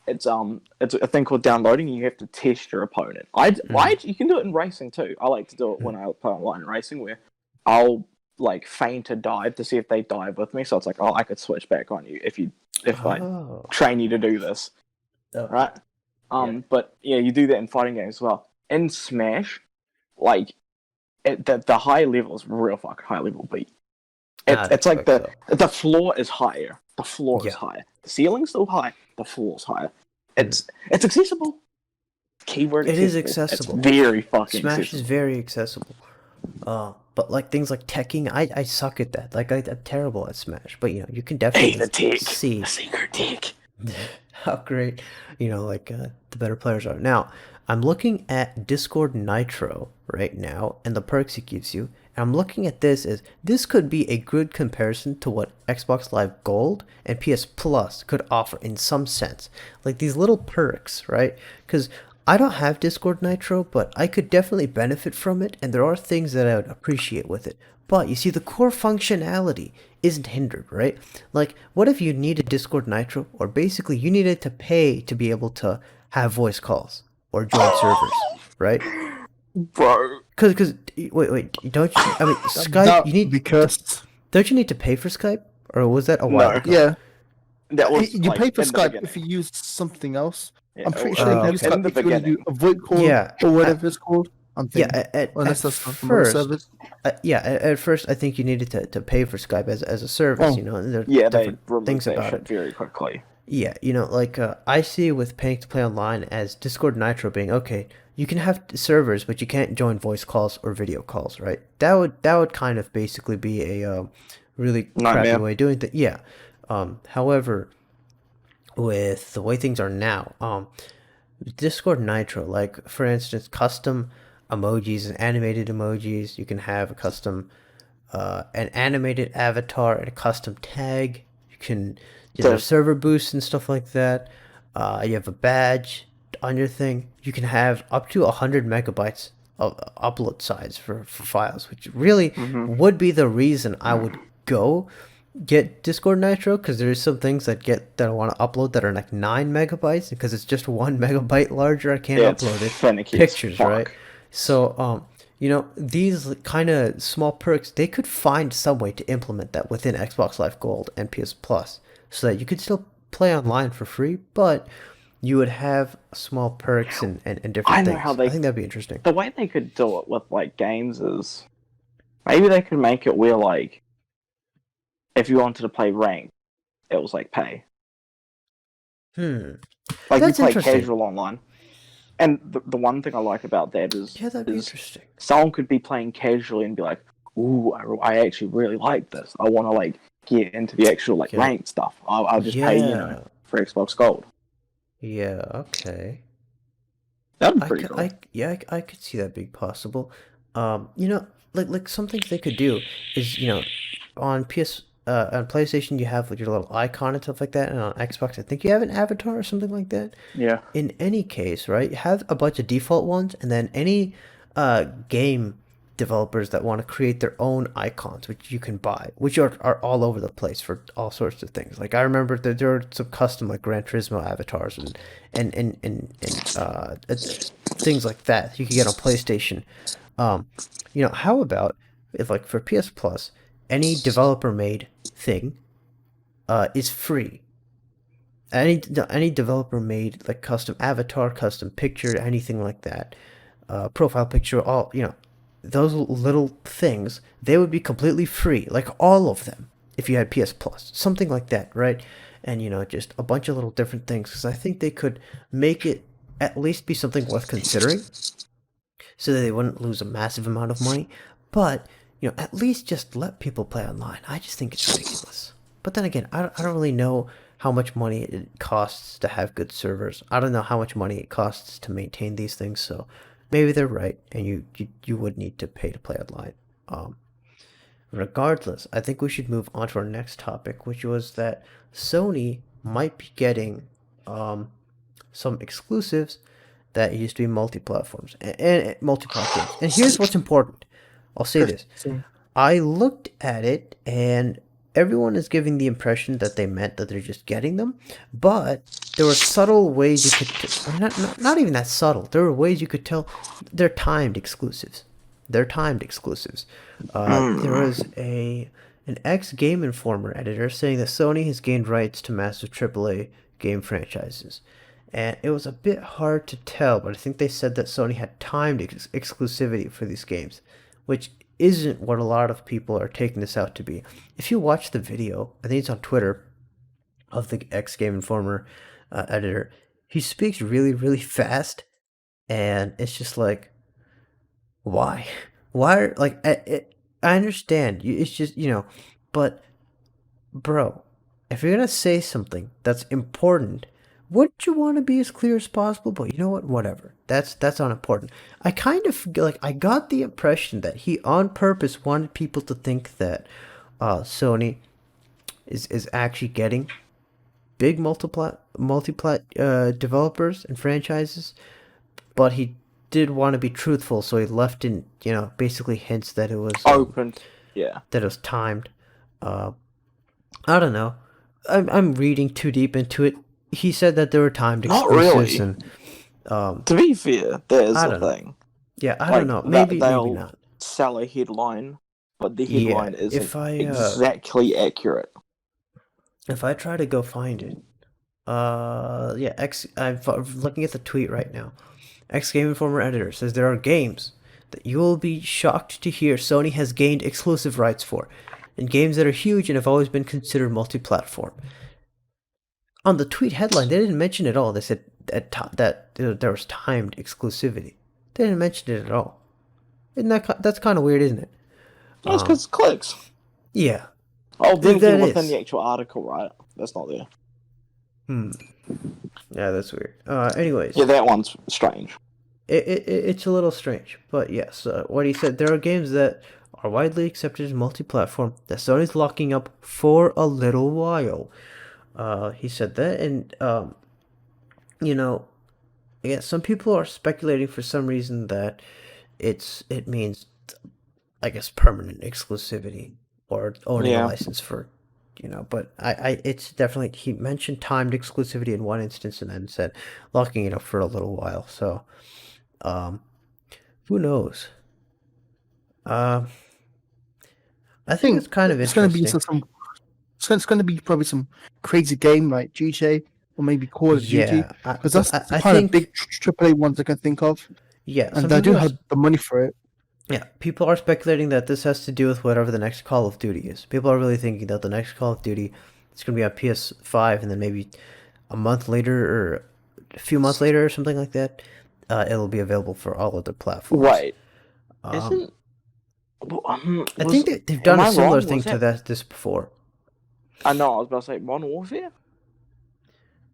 It's a thing called downloading. And you have to test your opponent. You can do it in racing too. I like to do it when I play online racing, where I'll like feint a dive to see if they dive with me. So it's like, oh, I could switch back on you if I Oh. train you to do this, Oh. right? Yeah. But yeah, you do that in fighting games as well. In Smash, the high level is real fucking high level beat. I'd It's like expect so. the floor is higher. The floor is Yeah. higher. The ceiling's still high. The floor's higher. It's accessible. Keyword It is accessible. accessible. It's very fucking Smash is accessible. very accessible. But like things like teching, I suck at that. Like I'm terrible at Smash. But you can Hey, definitely the tick. see The secret tick. how great the better players are. Now I'm looking at Discord Nitro right now and the perks it gives you. And I'm looking at this could be a good comparison to what Xbox Live Gold and PS Plus could offer in some sense. Like these little perks, right? Because I don't have Discord Nitro, but I could definitely benefit from it, and there are things that I would appreciate with it. But you see, the core functionality isn't hindered, right? Like, what if you needed Discord Nitro, or basically you needed to pay to be able to have voice calls or join servers, right? Bro. Because wait, don't you? I mean, Skype. That You need because don't you need to pay for Skype, or was that a while No. ago? yeah, That was you like, pay for in the Skype beginning. if you use something else. Yeah, I'm pretty it sure you can was use in Skype the if you want to do beginning. a VoIP call Yeah, or whatever it's called. I'm Yeah, thinking. at Unless that's from other first, service. at first, I think you needed to pay for Skype as a service. Oh. And there are Yeah, they different removed things that about shit it. very quickly. Yeah, like I see with paying to play online as Discord Nitro being okay. You can have servers, but you can't join voice calls or video calls, right? That would kind of basically be a really crappy Nightmare. way of doing that. Yeah. However, with the way things are now, Discord Nitro, like for instance, custom emojis and animated emojis. You can have a custom, an animated avatar and a custom tag. You can, there's server boosts and stuff like that. You have a badge on your thing. You can have up to 100 megabytes of upload size for files, which really would be the reason I would go get Discord Nitro, because there's some things that I want to upload that are like 9 megabytes, because it's just 1 megabyte larger. I can't upload it. Pictures, right? So these kind of small perks, they could find some way to implement that within Xbox Live Gold and PS Plus, so that you could still play online for free, but you would have small perks and different things. I think that'd be interesting. The way they could do it with like games is maybe they could make it where like if you wanted to play ranked, it was like pay. Like That's you play casual online. And the one thing I like about that is, that'd be interesting. Someone could be playing casually and be like, "Ooh, I actually really like this. I want to like get into the actual like ranked stuff. I'll just pay for Xbox Gold." Yeah. Okay. That'd be pretty cool. I could see that being possible. Like some things they could do is on on PlayStation you have like your little icon and stuff like that, and on Xbox I think you have an avatar or something like that. Yeah. In any case, right, you have a bunch of default ones, and then any game developers that want to create their own icons, which you can buy, which are all over the place for all sorts of things. Like I remember that there were some custom like Gran Turismo avatars and things like that you could get on PlayStation. How about if like for PS Plus, any developer made thing is free. Any developer made like custom avatar, custom picture, anything like that, profile picture, all those little things, they would be completely free, like all of them, if you had PS Plus, something like that, right? And just a bunch of little different things, because I think they could make it at least be something worth considering, so that they wouldn't lose a massive amount of money, but at least just let people play online. I just think it's ridiculous. But then again, I don't really know how much money it costs to have good servers. I don't know how much money it costs to maintain these things, so maybe they're right, and you would need to pay to play online. Regardless, I think we should move on to our next topic, which was that Sony might be getting some exclusives that used to be multi-platforms and multi-platforms. And here's what's important. I'll say this. I looked at it, and everyone is giving the impression that they meant that they're just getting them, but there were subtle ways you could not even that subtle. There were ways you could tell they're timed exclusives. There was an ex-Game Informer editor saying that Sony has gained rights to massive AAA game franchises. And it was a bit hard to tell, but I think they said that Sony had timed exclusivity for these games, which isn't what a lot of people are taking this out to be. If you watch the video, I think it's on Twitter, of the ex-Game Informer editor, he speaks really, really fast, and it's just like, why? Why? Like, I understand. It's just, but, bro, if you're going to say something that's important, wouldn't you want to be as clear as possible? But you know what? Whatever. That's unimportant. I kind of like, I got the impression that he on purpose wanted people to think that Sony is actually getting big multi-plat developers and franchises, but he did want to be truthful, so he left in basically hints that it was open, that it was timed. I don't know. I'm reading too deep into it. He said that there were timed exclusives. Not really. And to be fair, that is the thing. Yeah, I don't know. Maybe not. Sell a headline, but the headline isn't exactly accurate. If I try to go find it, I'm looking at the tweet right now. Ex-Game Informer editor says there are games that you will be shocked to hear Sony has gained exclusive rights for, and games that are huge and have always been considered multi-platform. On the tweet headline, they didn't mention it at all. They said that there was timed exclusivity. They didn't mention it at all. That's kind of weird, isn't it? That's because it's clicks. Yeah. Oh, then within the actual article, right? That's not there. Yeah, that's weird. Anyways. Yeah, that one's strange. it's a little strange, but yes, what he said, there are games that are widely accepted as multi-platform that Sony's locking up for a little while. He said that, and you know, yeah, some people are speculating for some reason that it means, I guess, permanent exclusivity or owning a Yeah. license for, but it's definitely, he mentioned timed exclusivity in one instance and then said locking it up for a little while. So, um, who knows? Um, I I think it's think kind of it's going to be interesting. some. So it's going to be probably some crazy game like GTA or maybe Call of Duty Yeah, because but that's the I kind of big think, AAA ones I can think of, yeah, and they do have the money for it. yeah, people are speculating that this has to do with whatever the next Call of Duty is. People are really thinking that the next Call of Duty is going to be on PS5, and then maybe a month later or a few months later or something like that, it'll be available for all other platforms. Wait, Um, isn't I was think they've am done a I similar wrong? thing Was to that? this before, I know. I was about to say Modern Warfare.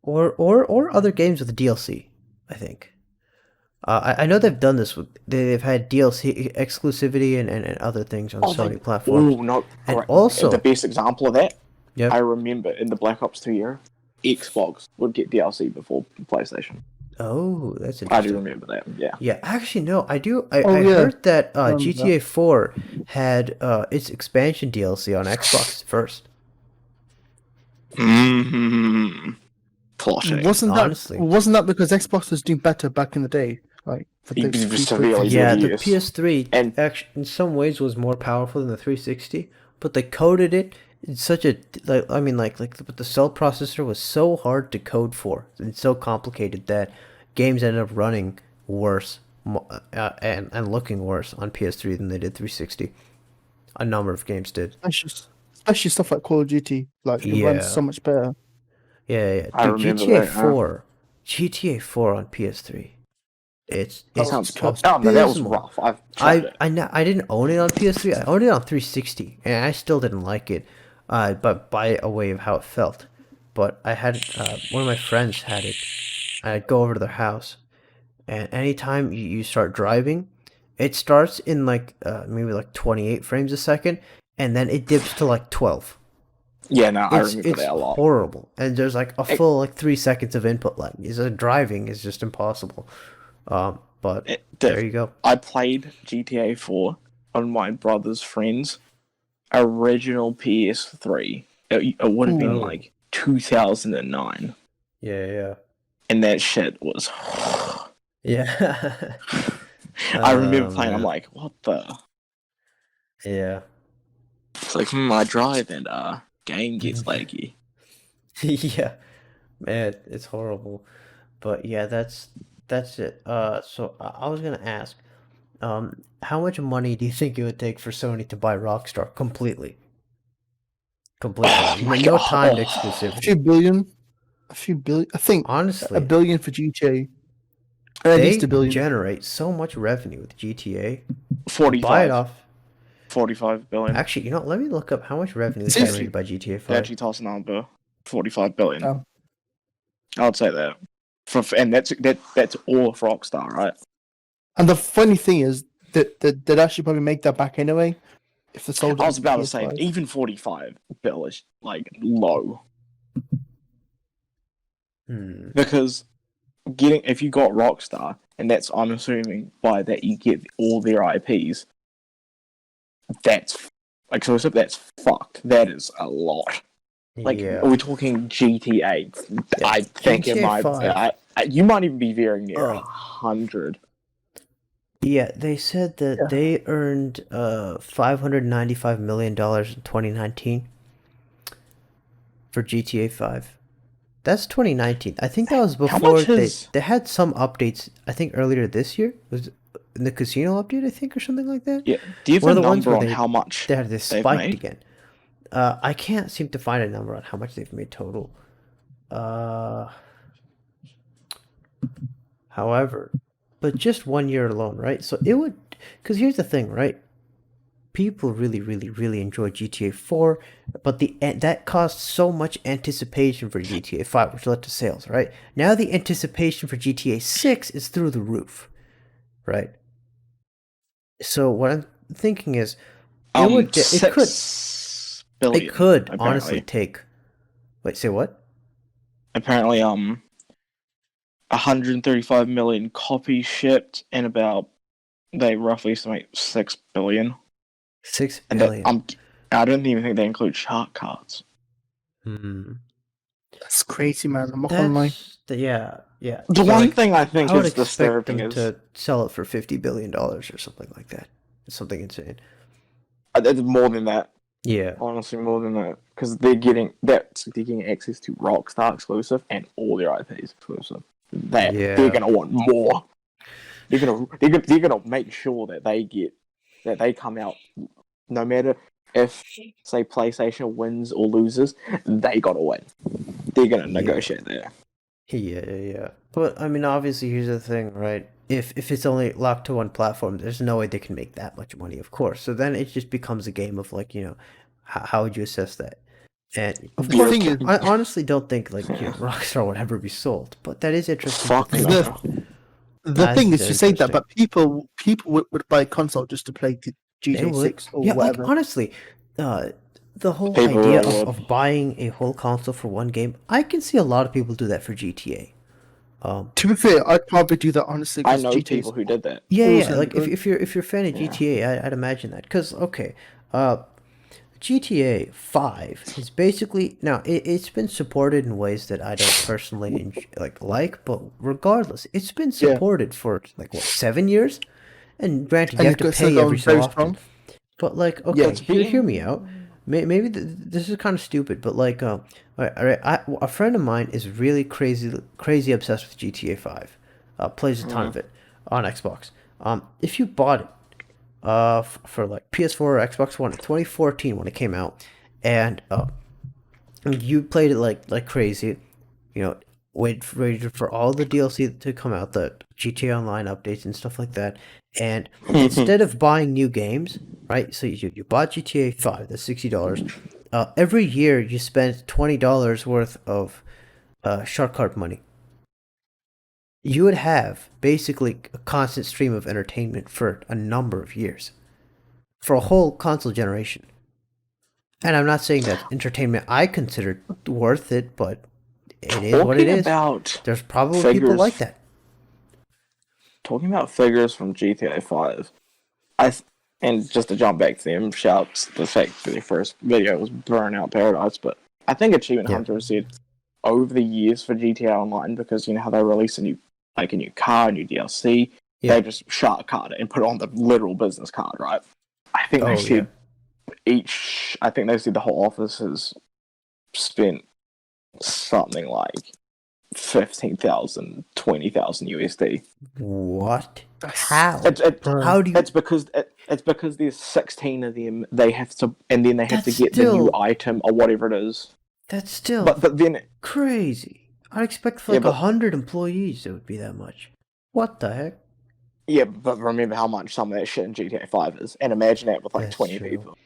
or other games with DLC. I think. I know they've done this with, they've had DLC exclusivity and other things on Oh, they. Sony platforms, Oh no! and Correct. The also, best example of that I yep. remember in the Black Ops 2 era, Xbox would get DLC before PlayStation. Oh, that's I do interesting. remember that. Yeah. Yeah, actually, no, I do. Oh I yeah, heard that I remember that. GTA 4 had its expansion DLC on Xbox first. Mm-hmm. Plotting. Honestly, Wasn't that because Xbox was doing better back in the day, like for the It was severely 360? yeah, the reduced. PS3 And actually in some ways was more powerful than the 360, but they coded it in such a, like, I mean, but the cell processor was so hard to code for and so complicated that games ended up running worse, and looking worse on PS3 than they did 360. A number of games did. Especially stuff like Call of Duty, like it runs Yeah. so much better. Yeah. I Dude, remember GTA that. 4. GTA 4 on PS3. That Oh, It's sounds it's tough. cursed. Oh no, that was abysmal. rough. I've tried it. I didn't own it on PS3. I owned it on 360, and I still didn't like it. But by a way of how it felt. But I had one of my friends had it. I'd go over to their house, and anytime you start driving, it starts in like maybe like 28 frames a second, and then it dips to like 12. Yeah, no, I remember It's that a lot. horrible, and there's like a It, full like 3 seconds of input lag. Is driving is just impossible. But there Div, you go. I played GTA 4 on my brother's friend's original PS3. It would have been Ooh, Oh, like 2009, yeah. and that shit was. Yeah. I remember Oh playing. I'm man. like, what the? Yeah. It's like I drive and game gets laggy. Yeah. Man, it's horrible. But yeah, that's it. So I was gonna ask, how much money do you think it would take for Sony to buy Rockstar completely? Completely. Oh my No god! timed Oh. a exclusivity. few billion, a few billion. I think a Honestly, billion for GTA, at least a they billion. generate so much revenue with GTA. To buy it 45. off. 45 billion. Actually, let me look up how much revenue is See, generated Actually, by GTA they 5. actually toss a number. 45 billion. um, I would say that. And that's all of Rockstar, right? and the funny thing is that they'd actually probably make that back anyway if they sold it I on was about to say, PS5. even 45 bill is like low. Hmm. Because if you got Rockstar, and that's, I'm assuming by that you get all their IPs, that's like, so that's fucked. That is a lot. Like, Yeah. are we talking GTA? Yeah. I think it GTA might. 5. You might even be very near Oh. 100. Yeah, they said that Yeah. they earned $595 million in 2019 for GTA 5. That's 2019. I think that was How before much is? they had some updates. I think earlier this year was in the casino update, I think, or something like that. Yeah. Do you have One a of the ones number where on how much they had this they've spiked made? again. I can't seem to find a number on how much they've made total. Uh, However, but just 1 year alone, right? So it would, because here's the thing, right? People really enjoy GTA 4, but that caused so much anticipation for GTA 5, which led to sales, right? Now the anticipation for GTA 6 is through the roof. right? So what I'm thinking is, it could 6 billion, honestly apparently. take. Wait, say what? Apparently, 135 million copies shipped, and about they roughly estimate 6 billion. 6 And that billion. I don't even think they include shark cards. Hmm. That's crazy, man. I'm not gonna lie. Yeah. The So, one like, thing I think I would is expect disturbing them is to sell it for $50 billion or something like that. Something insane. it's more than that. Yeah. Honestly, more than that, because they're getting access to Rockstar exclusive and all their IPs exclusive. They're Yeah. gonna want more. They're gonna make sure that they come out, no matter if, say, PlayStation wins or loses, they gotta win. They're gonna Yeah. negotiate there. Yeah. But I mean, obviously, here's the thing, right? If it's only locked to one platform, there's no way they can make that much money, of course. So then it just becomes a game of like, how would you assess that? And of The Yeah, course, thing is, I honestly don't think like Rockstar would ever be sold, but that is interesting to Fuck think no. about. the thing is, you say that, Interesting. but people would buy a console just to play They GTA would. 6 or Yeah, like whatever. honestly, the whole People idea really would. of buying a whole console for one game, I can see a lot of people do that for GTA. To be fair, I'd probably do that honestly I because know GTA is people who did that. Yeah. awesome. Like if you're a fan of GTA, I'd imagine that. Cause okay, uh, GTA 5 is basically now it's been supported in ways that I don't personally like, but regardless, it's been Yeah, supported for like what 7 years, and granted, you and have to it's still pay every going so very often. strong. But like, Yeah, okay, It's hear me out. being Maybe this is kind of stupid, but like, a friend of mine is really crazy obsessed with GTA 5. Plays a ton of it on Xbox. If you bought it, for like PS4 or Xbox One in 2014 when it came out, and you played it like crazy, you know, waited for all the DLC to come out, the GTA Online updates and stuff like that, and instead of buying new games, right? So you bought GTA 5, that's $60. Every year you spend $20 worth of shark card money. You would have basically a constant stream of entertainment for a number of years, for a whole console generation. And I'm not saying that entertainment I consider worth it, but it is what it talking is. about There's probably people like figures. that. Talking about figures from GTA 5. And just to jump back to them shouts the fact that their first video was Burnout Paradise, but I think Achievement Yeah. Hunter said over the years for GTA Online, because you know how they release a new car, a new DLC, Yeah. they just shark card it and put it on the literal business card, right? I think they Oh, said I think they said the whole office has spent something like 15,000, 20,000 USD. What? That's How? bro. How do you? It's because there's 16 of them. They have to, and then they have to That's get the new still item or whatever it is. that's still But then crazy. I'd expect for yeah, like 100 employees it would be that much. What the heck? but remember how much some of that shit in GTA 5 is, and imagine that with like That's 20 true. people.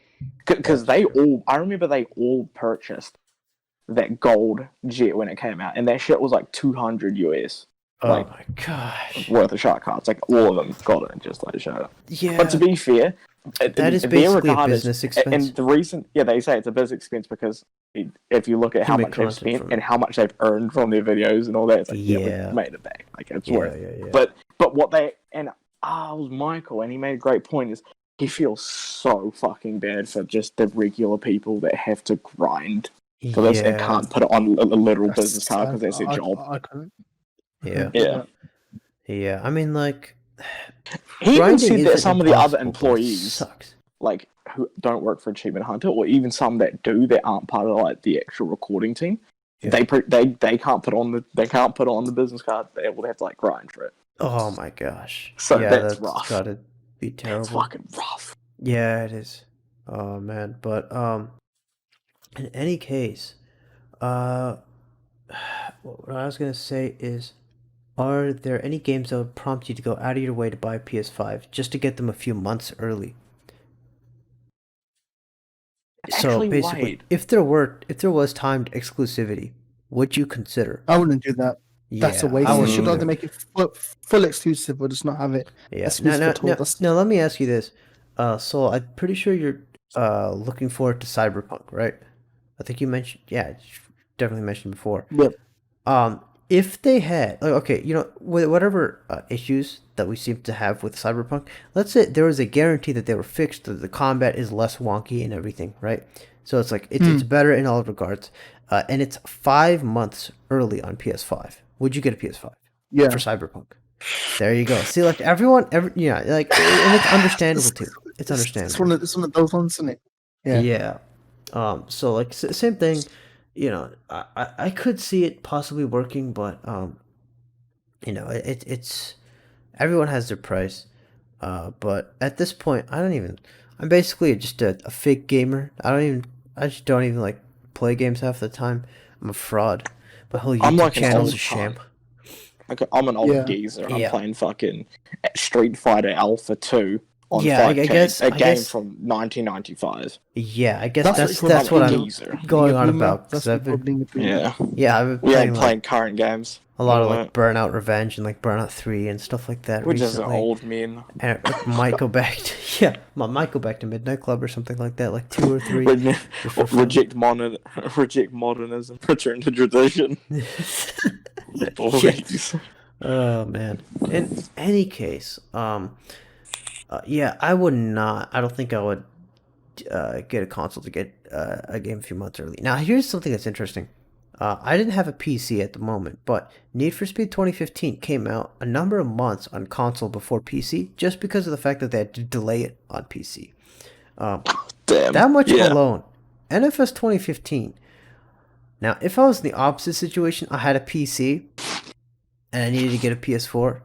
Because That's true. I remember they all purchased that gold jet when it came out, and that shit was like 200 US. Oh Like my gosh. worth of shark cards. Like all of them got it just like showed up. But to Yeah, be fair, that is their basically a regard is, business expense and the reason, yeah, they say it's a business expense because if you look at to how make much they've content spent from and it. how much they've earned from their videos and all that, it's like, yeah, we Yeah. made it back. Like it's Yeah, worth. yeah. But what they and it was Michael, and he made a great point. Is he feels so fucking bad for just the regular people that have to grind for this and Yeah. can't put it on a literal That's business card sad. because that's their job. I Yeah. couldn't do Yeah. that. Yeah. I mean, like, He even grinding said that isn't some of the other impossible, but it employees, sucks. like who don't work for Achievement Hunter, or even some that do that aren't part of like the actual recording team, Yeah. they can't put on the business card. They will have to like grind for it. Oh my gosh. So Yeah, that's that's rough. gotta be It's terrible. fucking rough. Yeah, it is. Oh man, but in any case, uh, what I was gonna say is, are there any games that would prompt you to go out of your way to buy a PS5 just to get them a few months early? So Actually, basically, wait. if there was timed exclusivity, would you consider? I wouldn't do that. That's a Yeah, waste. I They wouldn't should either either. make it full exclusive or just not have it Yeah. exclusive at all. Now let me ask you this. So I'm pretty sure you're looking forward to Cyberpunk, right? I think you mentioned, yeah, you definitely mentioned before. Yep. If they had, like, okay, you know, with whatever issues that we seem to have with Cyberpunk, let's say there was a guarantee that they were fixed, that the combat is less wonky and everything, right? So it's like it's better in all regards, and it's 5 months early on PS5. Would you get a PS5 Yeah. for Cyberpunk? There you go. See, like yeah, like, and it's understandable too. It's understandable. It's one of those ones, isn't it? Yeah. Yeah. So like same thing, you know, I could see it possibly working, but you know, it's everyone has their price. But at this point, I'm basically just a fake gamer. I just don't even like play games half the time. I'm a fraud. My whole I'm YouTube like an channel's old a sham. Like, I'm an old Yeah. geezer, and I'm Yeah. playing fucking Street Fighter Alpha 2 on Yeah, I 5K, guess- a I game guess- from 1995. Yeah, I guess That's that's what that's I'm what a I'm geezer. going Being a on boomer, about, that's because I've people been being a boomer. Yeah. yeah, I've been We playing ain't like playing current games. a lot of All like right. Burnout Revenge and like Burnout 3 and stuff like that We're just recently. old men. And it might go back to might go back to Midnight Club or something like that, like 2 or 3. just for fun. Reject modernism, return to tradition. Yeah. Boys. Oh man. In any case, yeah, I would not. I don't think I would get a console to get a game a few months early. Now, here's something that's interesting. I didn't have a PC at the moment, but Need for Speed 2015 came out a number of months on console before PC, just because of the fact that they had to delay it on PC. Damn. That much Yeah. alone. NFS 2015. Now, if I was in the opposite situation, I had a PC and I needed to get a PS4,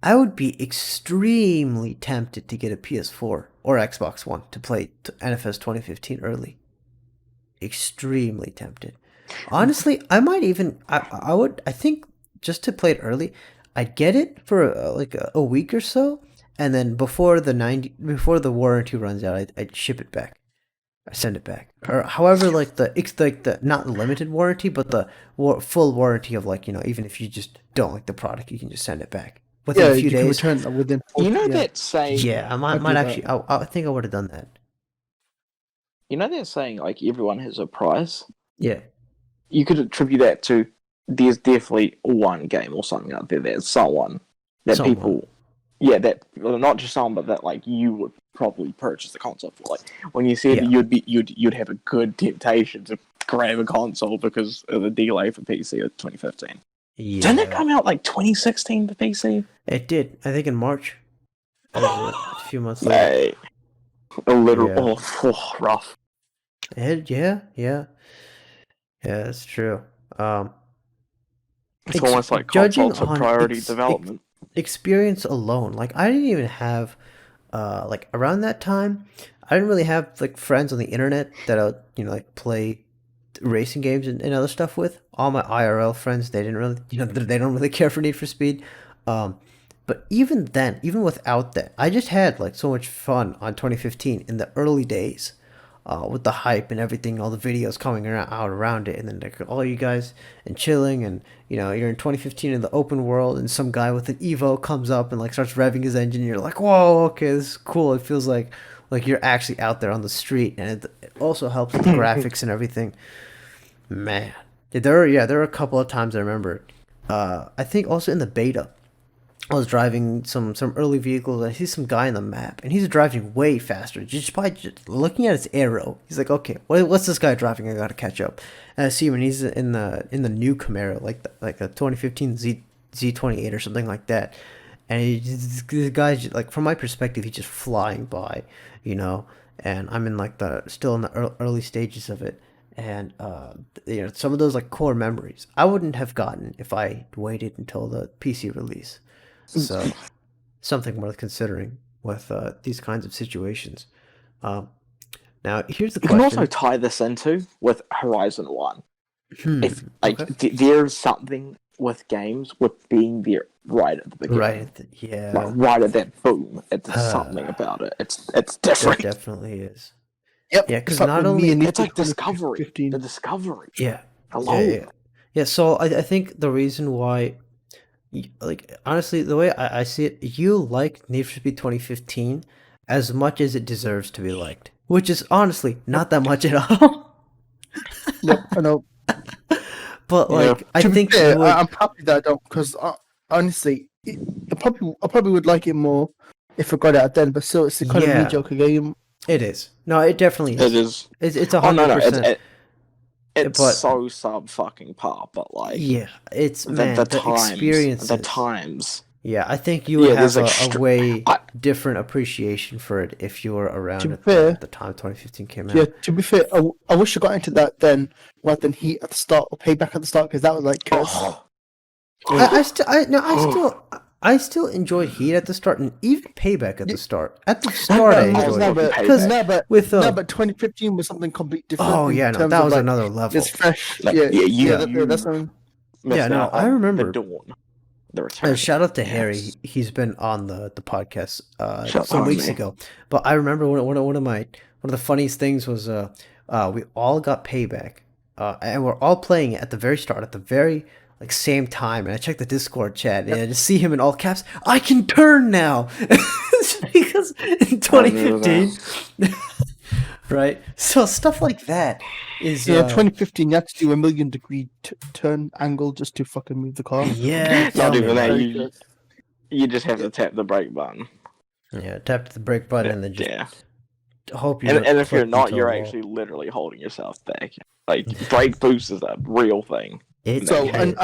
I would be extremely tempted to get a PS4 or Xbox One to play NFS 2015 early. Extremely tempted. Honestly, I might even I think just to play it early, I'd get it for like a week or so, and then before the warranty runs out, I'd ship it back. I send it back, or however, like the not limited warranty, but the full warranty of, like, you know, even if you just don't like the product, you can just send it back within Yeah, a few you can days. return that within. You know yeah. that saying? Yeah, I I'd might do actually. I think I would have done that. You know that saying, like, everyone has a price? Yeah. You could attribute that to there's definitely one game or something out there that's someone that Someone. people, yeah, that, well, not just someone, but that, like, you would probably purchase the console for. Like, when you said Yeah. you'd have a good temptation to grab a console because of the delay for PC of 2015. Yeah. Didn't it come out like 2016 for PC? It did. I think in March. That was a few months later. Hey, a little Yeah. rough. Yeah, that's true. It's almost like console to priority ex- development. experience alone, like, I didn't even have like, around that time, I didn't really have like friends on the internet that I would, you know, like, play racing games and other stuff with. All my IRL friends, they didn't really, you know, they don't really care for Need for Speed. But even then, even without that, I just had like so much fun on 2015 in the early days, with the hype and everything, all the videos coming out around it, and then like all you guys and chilling, and, you know, you're in 2015 in the open world, and some guy with an Evo comes up and like starts revving his engine, and you're like, whoa, okay, this is cool. It feels like you're actually out there on the street, and it also helps with the graphics and everything. Man, there are a couple of times I remember. I think also in the beta, I was driving some early vehicles, and I see some guy in the map, and he's driving way faster just by just looking at his arrow. He's like, okay, what's this guy driving? I gotta catch up. And I see him, and he's in the new Camaro, like a 2015 Z28 or something like that. And this guy's, like, from my perspective, he's just flying by, you know. And I'm in like still in the early stages of it. And you know, some of those like core memories I wouldn't have gotten if I waited until the PC release. So something worth considering with these kinds of situations. Now here's the You can question. also tie this into with Horizon 1. If, like, okay. there's something with games with being there right at the beginning. Right, yeah, Like, right at that boom. It's something about it. It's there different. definitely is. Yep. Yeah, because it's like not with me only and It's like Need for discovery. 15. The discovery. yeah, Hello. yeah, Yeah, so I think the reason why, like, honestly, the way I see it, you like Need for Speed 2015 as much as it deserves to be liked, which is honestly Yep, not that much at all. yep, I know. But Yeah. like, I To be think you fair, would, I'm happy that I don't, because honestly, I probably would like it more if I got it at then. But still, it's a kind of yeah, mediocre game. it is. No, it definitely It is. is. It's Oh no, no, 100%. it's But so sub fucking par, but like yeah, it's the man, the the experiences. times. Yeah, I think you would Yeah, there's have like a way I, different appreciation for it if you were To around be at fair, the time 2015 came yeah, out. to be fair, I wish I got into that then rather than Heat at the start or Payback at the start because that was like cursed. oh, I still I no oh, I still enjoyed Heat at the start and even Payback at Yeah, the start. At the start, I I was enjoyed it loving because Payback. with no, but 2015 was something completely different oh in yeah, no, terms that of was like another it's level. fresh. Like Yeah, yeah, yeah, Yeah, that's something. yeah, missed no, out I on the remember. Dawn, the Return. Shout out to Harry. Yes, He's been on the podcast shut some up, weeks me. ago. But I remember one of the funniest things was we all got Payback, and we're all playing it at the very start, at the very like same time. And I checked the Discord chat, and Yep. I just see him in all caps. I can turn now, because in I remember 2015, right? So stuff like that is Yeah, 2015. You had to do a million-degree turn angle just to fucking move the car. yeah. that. Tell Not me even that. about Very it. good. You just have Yeah, to tap the brake button. Yeah, tap the brake button and then just Yeah, hope you and don't if you're clip not, into a you're wall. actually literally holding yourself back. Like brake boost is a real thing in It that So game. is.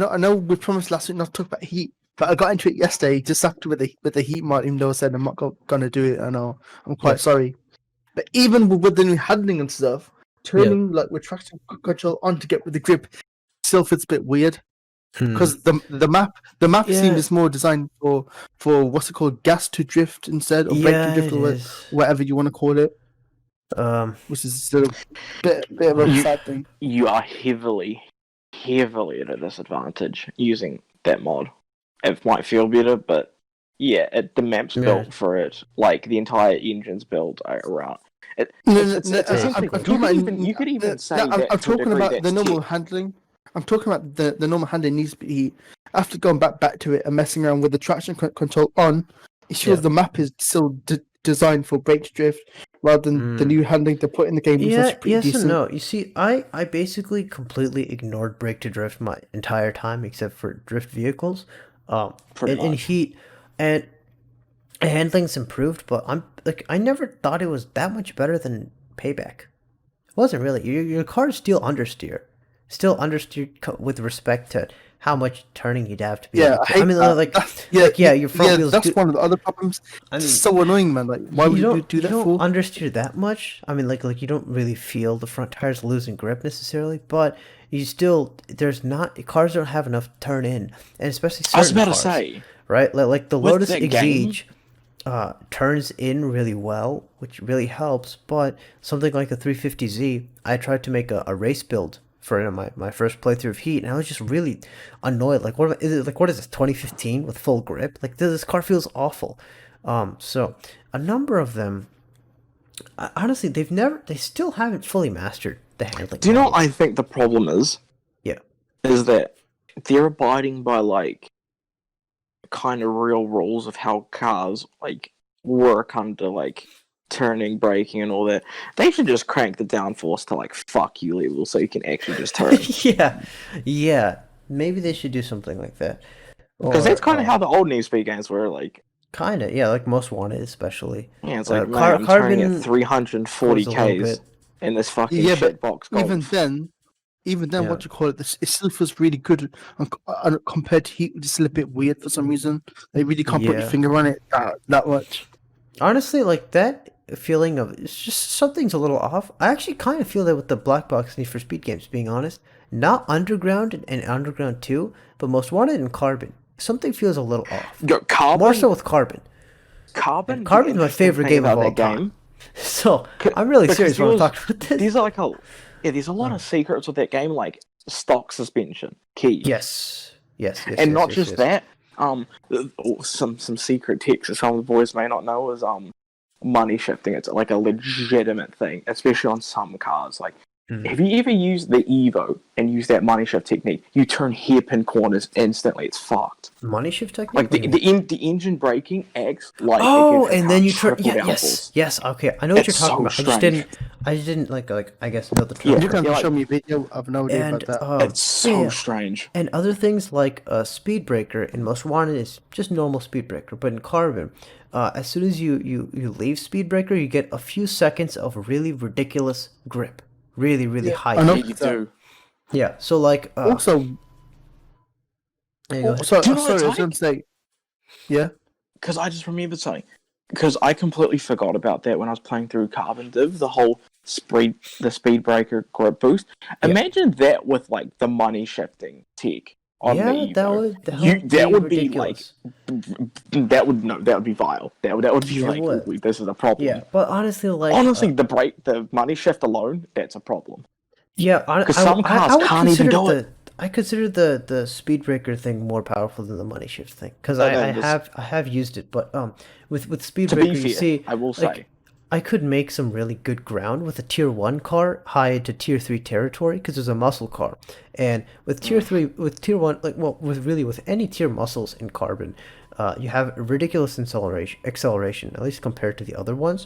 I know we promised last week not to talk about Heat, but I got into it yesterday just after with the Heat mod. Even though I said I'm not gonna do it, I know I'm quite Yep. sorry. But even with the new handling and stuff, Yep. turning like with traction control on to get with the grip still feels a bit weird Hmm. because the map Yeah. seems more designed for what's it called, gas to drift instead or brake to Yeah, drift it or is. whatever you want to call it, Um. which is still a bit of a You sad thing. you are heavily at a disadvantage using that mod. It might feel better, but yeah, the map's Yeah. built for it. Like the entire engine's built around it. No, It's essentially I'm talking about. you could even say I'm that to a talking degree about the that's normal tech. handling. I'm talking about the normal handling needs to be after going back to it and messing around with the traction control on. It shows Yeah. the map is still designed for brake drift rather than the Mm. new handling they put in the game, which was Yeah. pretty Yes and decent. no. You see, I basically completely ignored brake to drift my entire time except for drift vehicles. Pretty In much. Heat, and handling's improved, but I'm like I never thought it was that much better than Payback. It wasn't really. Your car is still understeer with respect to how much turning you'd have to be Yeah, able I to. I hate mean, that. yeah, your front wheels That's do. one of the other problems. I It's mean, so annoying, man. Like, why would you do you that don't for? understeer that much. I mean, like you don't really feel the front tires losing grip necessarily, but you still there's not cars don't have enough turn in, and especially I was certain about to cars, say right? Like the with Lotus that game. Exige turns in really well, which really helps. But something like a 350Z, I tried to make a race build for my first playthrough of Heat, and I was just really annoyed. Like, what is this 2015 with full grip? Like, this car feels awful. So a number of them, honestly, they still haven't fully mastered the handling Do you know what models. I think the problem is? Yeah. Is that they're abiding by like kind of real rules of how cars like work under like turning, braking, and all that. They should just crank the downforce to like fuck you level so you can actually just turn. Yeah, yeah. Maybe they should do something like that. Because that's Or kind of how the old Need for Speed games were. Like, kind of, yeah, like Most Wanted, especially. yeah, it's like, man, I'm turning at Carbon 340 goes a little k's bit. in this fucking Yeah, but shitbox even Golf. then, Yeah, what you call it, it still feels really good compared to Heat, which is still a bit weird for some reason. They really can't put your yeah. finger on it that much. Honestly, like that feeling of it's just something's a little off. I actually kind of feel that with the Black Box Need for Speed games. Being honest, not Underground and Underground 2, but Most Wanted and Carbon. Something feels a little off. Yo, More so Carbon, with Carbon. And Carbon. The Carbon's my interesting favorite thing game of about all that time. game, So I'm really serious when I'm because talking about this. these are like there's a lot of secrets with that game, like stock suspension, key. Yes, And not just yes. that, some secret tips that some of the boys may not know is money shifting. It's like a legitimate thing, especially on some cars. Like Have you ever used the Evo and used that money shift technique? You turn hairpin corners instantly. It's fucked. Money shift technique? Like What do you mean? the engine braking acts like Oh, it can and then you turn. triple Yeah, downforce. yes. Okay, I know what It's you're talking so about. strange. I just didn't like I guess know the Yeah, term. You can like- show me a video. I've no idea And about that. It's so strange. And other things like a speed breaker in Most Wanted is just normal speed breaker, but in Carbon, as soon as you leave speed breaker, you get a few seconds of really ridiculous grip, really high. I know. Yeah, you do. Yeah, so like Also, there you go ahead. so, Do you know what sorry, it's I was going to say, yeah. Because I just remembered something. Because I completely forgot about that when I was playing through Carbon Div, the speed breaker grip boost. Yeah. Imagine that with like the money shifting tech on the Yeah, Evo. that would be ridiculous. ridiculous. That would be vile. That would be It like, would. "Ooh, this is a problem. Yeah, but honestly, like The money shift alone, that's a problem. yeah, Because some cars I would can't even consider do I consider the speed breaker thing more powerful than the money shift thing because No, I this- have used it, but with speed To breaker be fair, you see I will like, say, I could make some really good ground with a tier 1 car high into tier 3 territory because there's a muscle car, and with tier 3 with tier 1 like well with any tier muscles in Carbon, you have ridiculous acceleration at least compared to the other ones.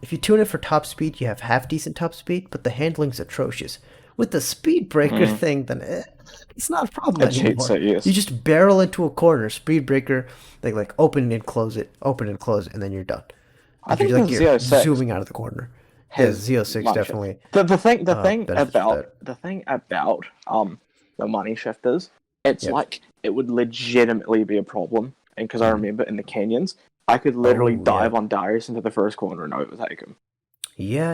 If you tune it for top speed, you have half decent top speed, but the handling's atrocious. With the speed breaker thing, then it's not a problem It's- anymore. yes. You just barrel into a corner, speed breaker, like open and close it, and then you're done. I think You're, the you're Z06 zooming out of the corner. Yeah, has Z06 money shift. definitely. The thing benefits from the thing about the money shifters, it's Yep. like it would legitimately be a problem. And because I remember in the canyons, I could literally Oh, dive yeah. on Darius into the first corner and overtake him. Yeah.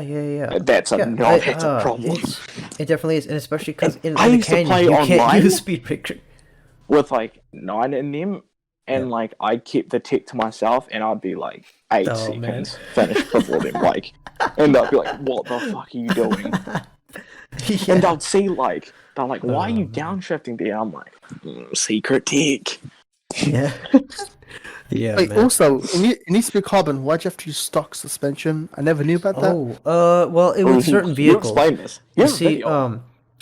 That's a Yeah, that's a problem. It definitely is, and especially because in I the used to canyon play you can't online. use speed breaker. With like 9 in them, and like I kept the tech to myself, and I'd be like 8 Oh, man. seconds finished before them, like, and I'd be like, "What the fuck are you doing?" Yeah. And they're like, "Why are you man. downshifting there?" I'm like, "Secret tech." Yeah. Yeah, Wait, man. also, it needs to be Carbon. Why'd you have to use stock suspension? I never knew about that. Well, it was certain You vehicles. explain this. You have a see, video.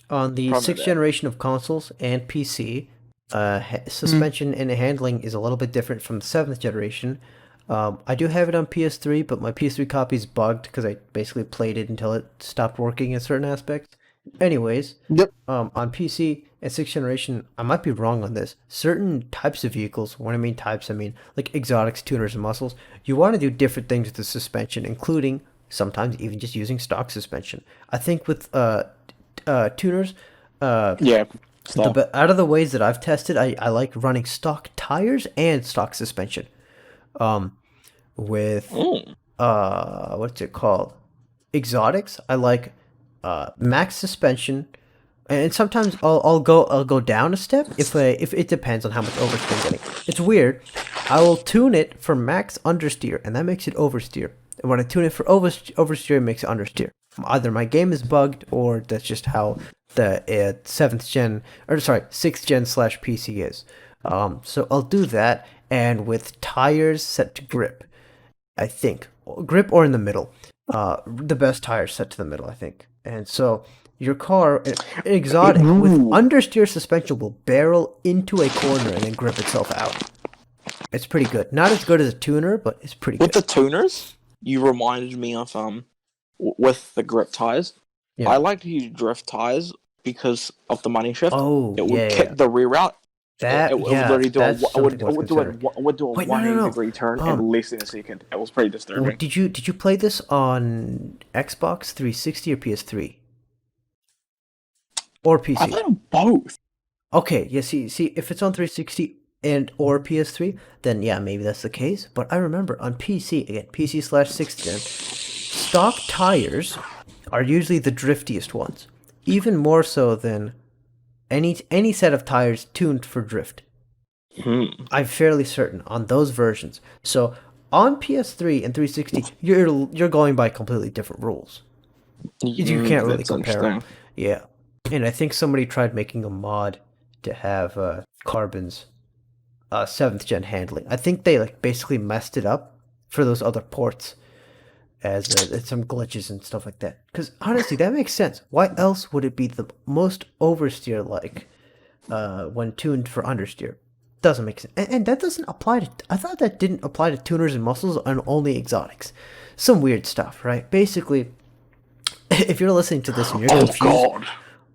on the From 6th that. generation of consoles and PC, suspension and handling is a little bit different from the 7th generation. I do have it on PS3, but my PS3 copy is bugged because I basically played it until it stopped working in certain aspects. Anyways, Yep. on PC and 6th generation, I might be wrong on this. Certain types of vehicles, when I mean types, I mean like exotics, tuners, and muscles, you want to do different things with the suspension, including sometimes even just using stock suspension. I think with tuners, Yeah. Stop. out of the ways that I've tested, I like running stock tires and stock suspension. With what's it called? Exotics, I like max suspension, and sometimes I'll go down a step if it depends on how much oversteer I'm getting. It's weird. I will tune it for max understeer, and that makes it oversteer. And when I tune it for oversteer, it makes it understeer. Either my game is bugged, or that's just how the 6th gen / PC is. So I'll do that, and with tires set to grip, I think grip or in the middle. The best tires set to the middle, I think. And so your car, exotic with understeer suspension, will barrel into a corner and then grip itself out. It's pretty good. Not as good as a tuner, but it's pretty With good. the tuners, you reminded me of with the grip tires. Yeah. I like to use drift tires because of the money shift. Oh, It would yeah, kick yeah. the rear out. That It would yeah, literally do a, that's it would, something it would do a, it would do a Wait, no, 180 no. degree turn in less than a second. It was pretty disturbing. Did you play this on Xbox 360 or PS3? Or I PC? played on both. Okay, yeah, see, if it's on 360 and or PS3, then yeah, maybe that's the case. But I remember on PC, again, PC / 6th gen, stock tires are usually the driftiest ones, even more so than any set of tires tuned for drift. I'm fairly certain on those versions. So on PS3 and 360, you're going by completely different rules. You can't really That's compare 'em. interesting. Yeah, and I think somebody tried making a mod to have Carbon's 7th gen handling. I think they like basically messed it up for those other ports, as some glitches and stuff like that. Because honestly, that makes sense. Why else would it be the most oversteer like when tuned for understeer? Doesn't make sense. And that doesn't apply to. I thought that didn't apply to tuners and muscles and only exotics. Some weird stuff, right? Basically, if you're listening to this and you're confused, God.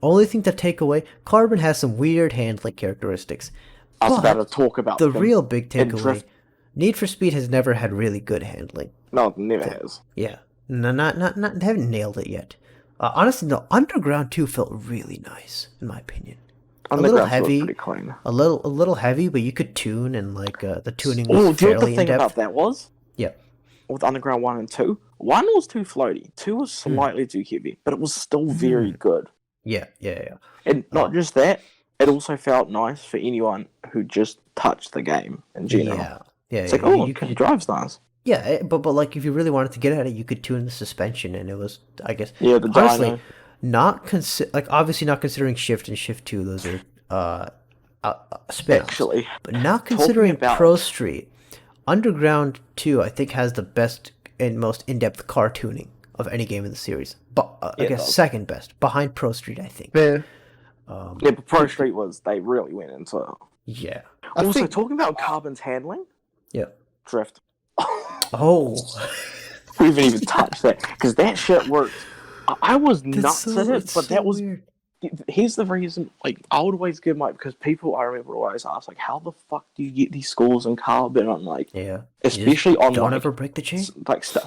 only thing to take away: Carbon has some weird handling characteristics. I was But about to talk about the them real big in takeaway: drift. Need for Speed has never had really good handling. No, it never has. Yeah, no, not they haven't nailed it yet. Honestly, no. Underground 2 felt really nice, in my opinion. A little Underground feels heavy, pretty clean. a little heavy, but you could tune and like the tuning Oh, was do you know what fairly the thing in about depth. that was? Yeah, With Underground 1 and 2? 1 was too floaty. 2 was slightly too heavy, but it was still very good. yeah. And not just that, it also felt nice for anyone who just touched the game in general. Yeah. It's like, you, oh, you it could, drives nice. yeah, but like if you really wanted to get at it, you could tune the suspension, and it was, I guess, Yeah, the honestly, dyno. like obviously not considering Shift and Shift 2, those are spin-offs. Actually, But not considering about- Pro Street, Underground 2, I think, has the best and most in-depth car tuning of any game in the series. But I It guess does. second best, behind Pro Street, I think. Fair. Yeah, but Pro Street was, they really went into it. Yeah. I Also, think talking about Carbon's handling, Yeah. drift. Oh. We haven't even touched that, because that shit worked. I was That's nuts at it, it's but so that was... weird. Here's the reason, like, I would always give my... Because people, I remember, always ask, like, how the fuck do you get these scores in Carbon? I'm like, Yeah. You just especially on, don't like, ever break the chain.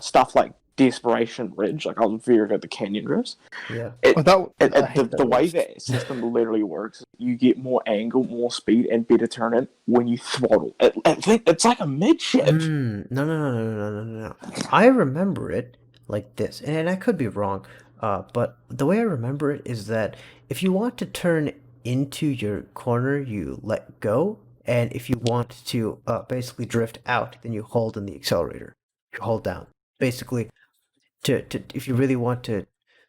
stuff like Desperation Ridge. Like, I was very good at the canyon drifts. Yeah. The way that system literally works, you get more angle, more speed, and better turn in when you throttle. It's like a mid shift. No. I remember it like this, and I could be wrong, but the way I remember it is that if you want to turn into your corner, you let go, and if you want to basically drift out, then you hold in the accelerator. You hold down. Basically, to if you really want to,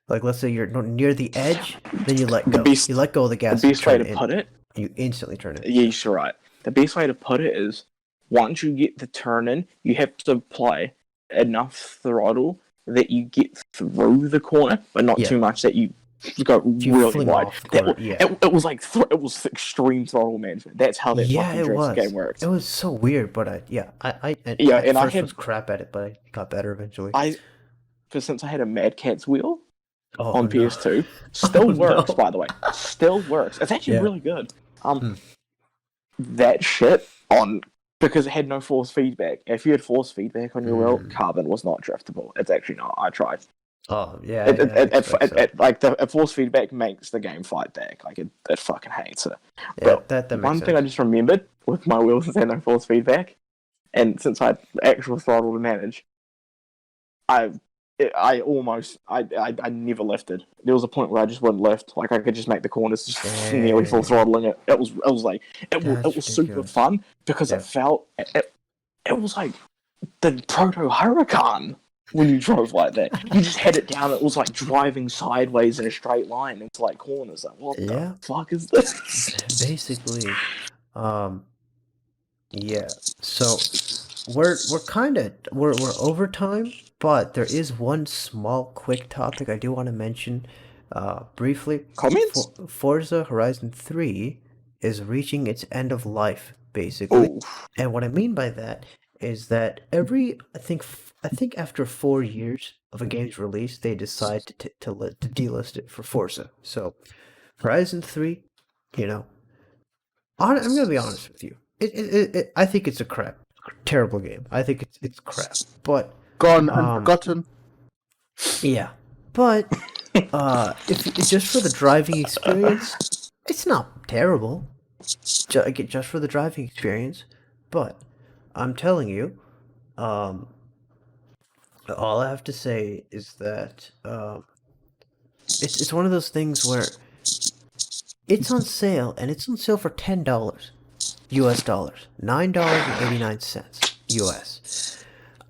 like, let's say you're near the edge, then you let go. You let go of the gas. The best way turn to in, put it, and you instantly turn it. yeah, you're right. The best way to put it is, once you get the turn in, you have to apply enough throttle that you get through the corner, but not Yeah. too much that you go You really fling wide. off the corner, yeah. It was like it was extreme throttle management. That's how that Yeah, fucking it drift was. game works. It was so weird, but I Yeah, at and I first had- was crap at it, but I got better eventually. Since I had a Mad Catz wheel Oh, on no. PS2, still Oh, works, no. by the way. Still works. It's actually Yeah. really good. That shit on, because it had no force feedback. If you had force feedback on your wheel, Carbon was not driftable. It's actually not. I tried. Oh yeah, Like the force feedback makes the game fight back. Like it fucking hates it. yeah, But that makes one sense. thing I just remembered with my wheels since I had no force feedback, and since I had actual throttle to manage, I never lifted. There was a point where I just wouldn't lift. Like I could just make the corners just nearly full throttling it. It was super ridiculous. fun because it felt it was like the proto hurricane when you drove like that. You just had it down. It was like driving sideways in a straight line into like corners. Like what the fuck is this? Basically, yeah. So we're over time, but there is one small quick topic I do want to mention briefly. Comments? Forza Horizon 3 is reaching its end of life, basically. Ooh. And what I mean by that is that I think after 4 years of a game's release, they decide to delist it for Forza. So Horizon 3, you know, I'm gonna be honest with you. I think it's a terrible game. I think it's crap. But gone and forgotten. yeah, but if just for the driving experience, it's not terrible. Just for the driving experience, but I'm telling you, all I have to say is that it's one of those things where it's on sale, and it's on sale for $10 US dollars, $9.89 US.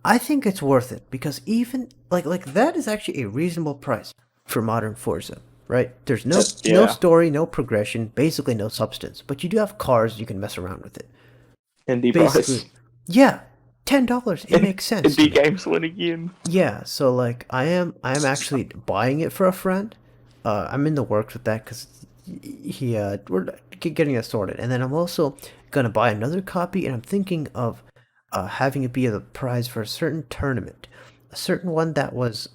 I think it's worth it because even like that is actually a reasonable price for modern Forza, right? There's no story, no progression, basically no substance, but you do have cars, you can mess around with it. Indie Basically, price. yeah, $10. It makes sense. Indie games win again. Yeah, so like I am actually buying it for a friend. I'm in the works with that because we're getting it sorted, and then I'm also gonna buy another copy, and I'm thinking of having it be the prize for a certain tournament, a certain one that was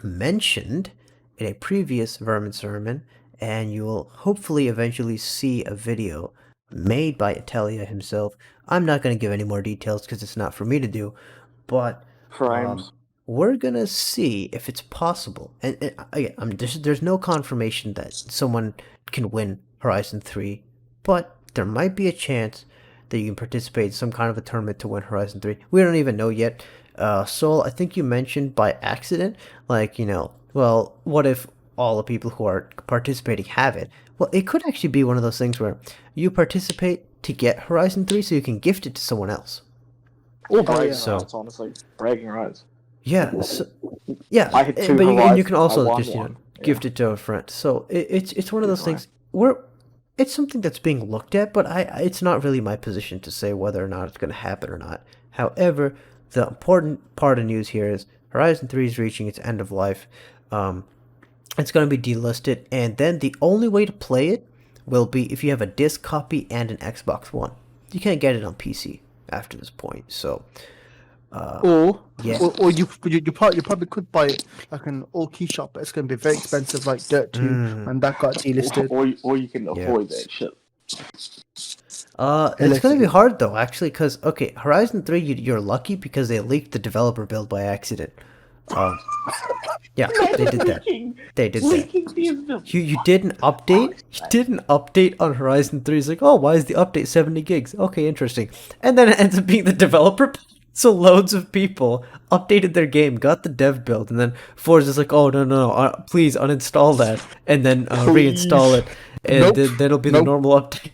mentioned in a previous Vermin Sermon, and you will hopefully eventually see a video made by Italia himself. I'm not going to give any more details because it's not for me to do, but Frames. we're going to see if it's possible. And again, there's no confirmation that someone can win Horizon 3, but there might be a chance that you can participate in some kind of a tournament to win Horizon 3. We don't even know yet. Soul, I think you mentioned by accident, like, well, what if all the people who are participating have it? Well, it could actually be one of those things where you participate to get Horizon 3 so you can gift it to someone else. Or bragging so- rights, honestly. Bragging rights. Yeah, yeah, I had two but you Horizons, can I also won just one. gift it to a friend. So it's one of those Right. things it's something that's being looked at, but it's not really my position to say whether or not it's going to happen or not. However, the important part of news here is Horizon 3 is reaching its end of life. It's going to be delisted, and then the only way to play it will be if you have a disc copy and an Xbox One. You can't get it on PC after this point. So, Or yeah. you probably could buy it like an all key shop, but it's going to be very expensive, like Dirt 2, and that got delisted. Or you can avoid that shit. It's going to be hard though, actually, because okay, Horizon 3, you're lucky because they leaked the developer build by accident. Yeah, they did that. They did that. You did an update. You did an update on Horizon 3. It's like, oh, why is the update 70 gigs? Okay, interesting. And then it ends up being the developer. So loads of people updated their game, got the dev build, and then Forza's like, oh no, please uninstall that, and then reinstall it, and Nope. then it'll be the Nope. normal update.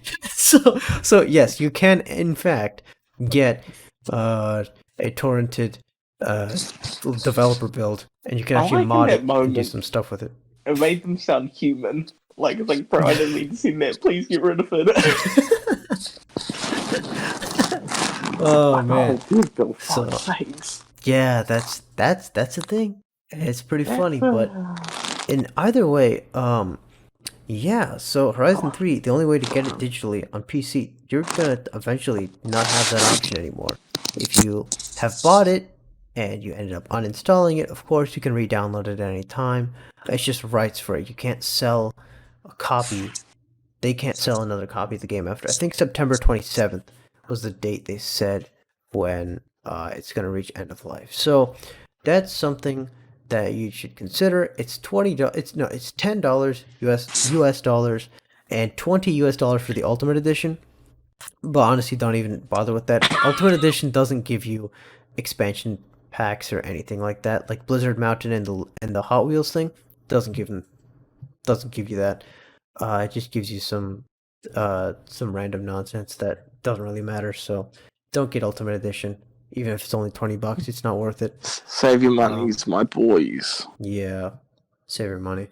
So yes, you can in fact get a torrented developer build, and you can I actually like in mod that it and do moment- some stuff with it. It made them sound human. Like, it's like, bro, I didn't mean to send that. Please get rid of it. Oh man, dude, for So- fuck's sakes. yeah, that's the thing. It's pretty funny, but in either way, yeah. So Horizon 3, the only way to get it digitally on PC, you're gonna eventually not have that option anymore. If you have bought it and you ended up uninstalling it, of course you can re-download it at any time. It's just rights for it. You can't sell a copy. They can't sell another copy of the game after. I think September 27th was the date they said when it's gonna reach end of life. So that's something that you should consider. It's it's $10 US dollars and $20 US for the Ultimate Edition. But honestly, don't even bother with that. Ultimate Edition doesn't give you expansion packs or anything like that. Like Blizzard Mountain and the Hot Wheels thing doesn't give you that. It just gives you some random nonsense that doesn't really matter. So don't get Ultimate Edition, even if it's only $20. It's not worth it. Save your monies, my boys. Yeah, save your money.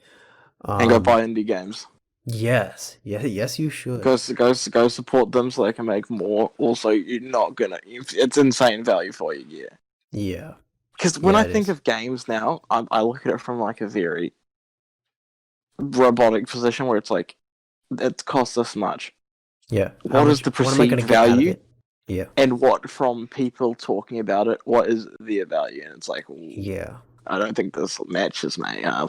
And go buy indie games. Yes, you should. Go support them so they can make more. Also, you're not gonna. It's insane value for you, yeah. Yeah, Because when Yeah, I it think is. of games now, I look at it from like a very robotic position where it's like, it costs this much. yeah. What is the what am I gonna perceived get out of value? it? Yeah, And what from people talking about it, what is their value? And it's like, ooh, yeah, I don't think this matches, mate. I'll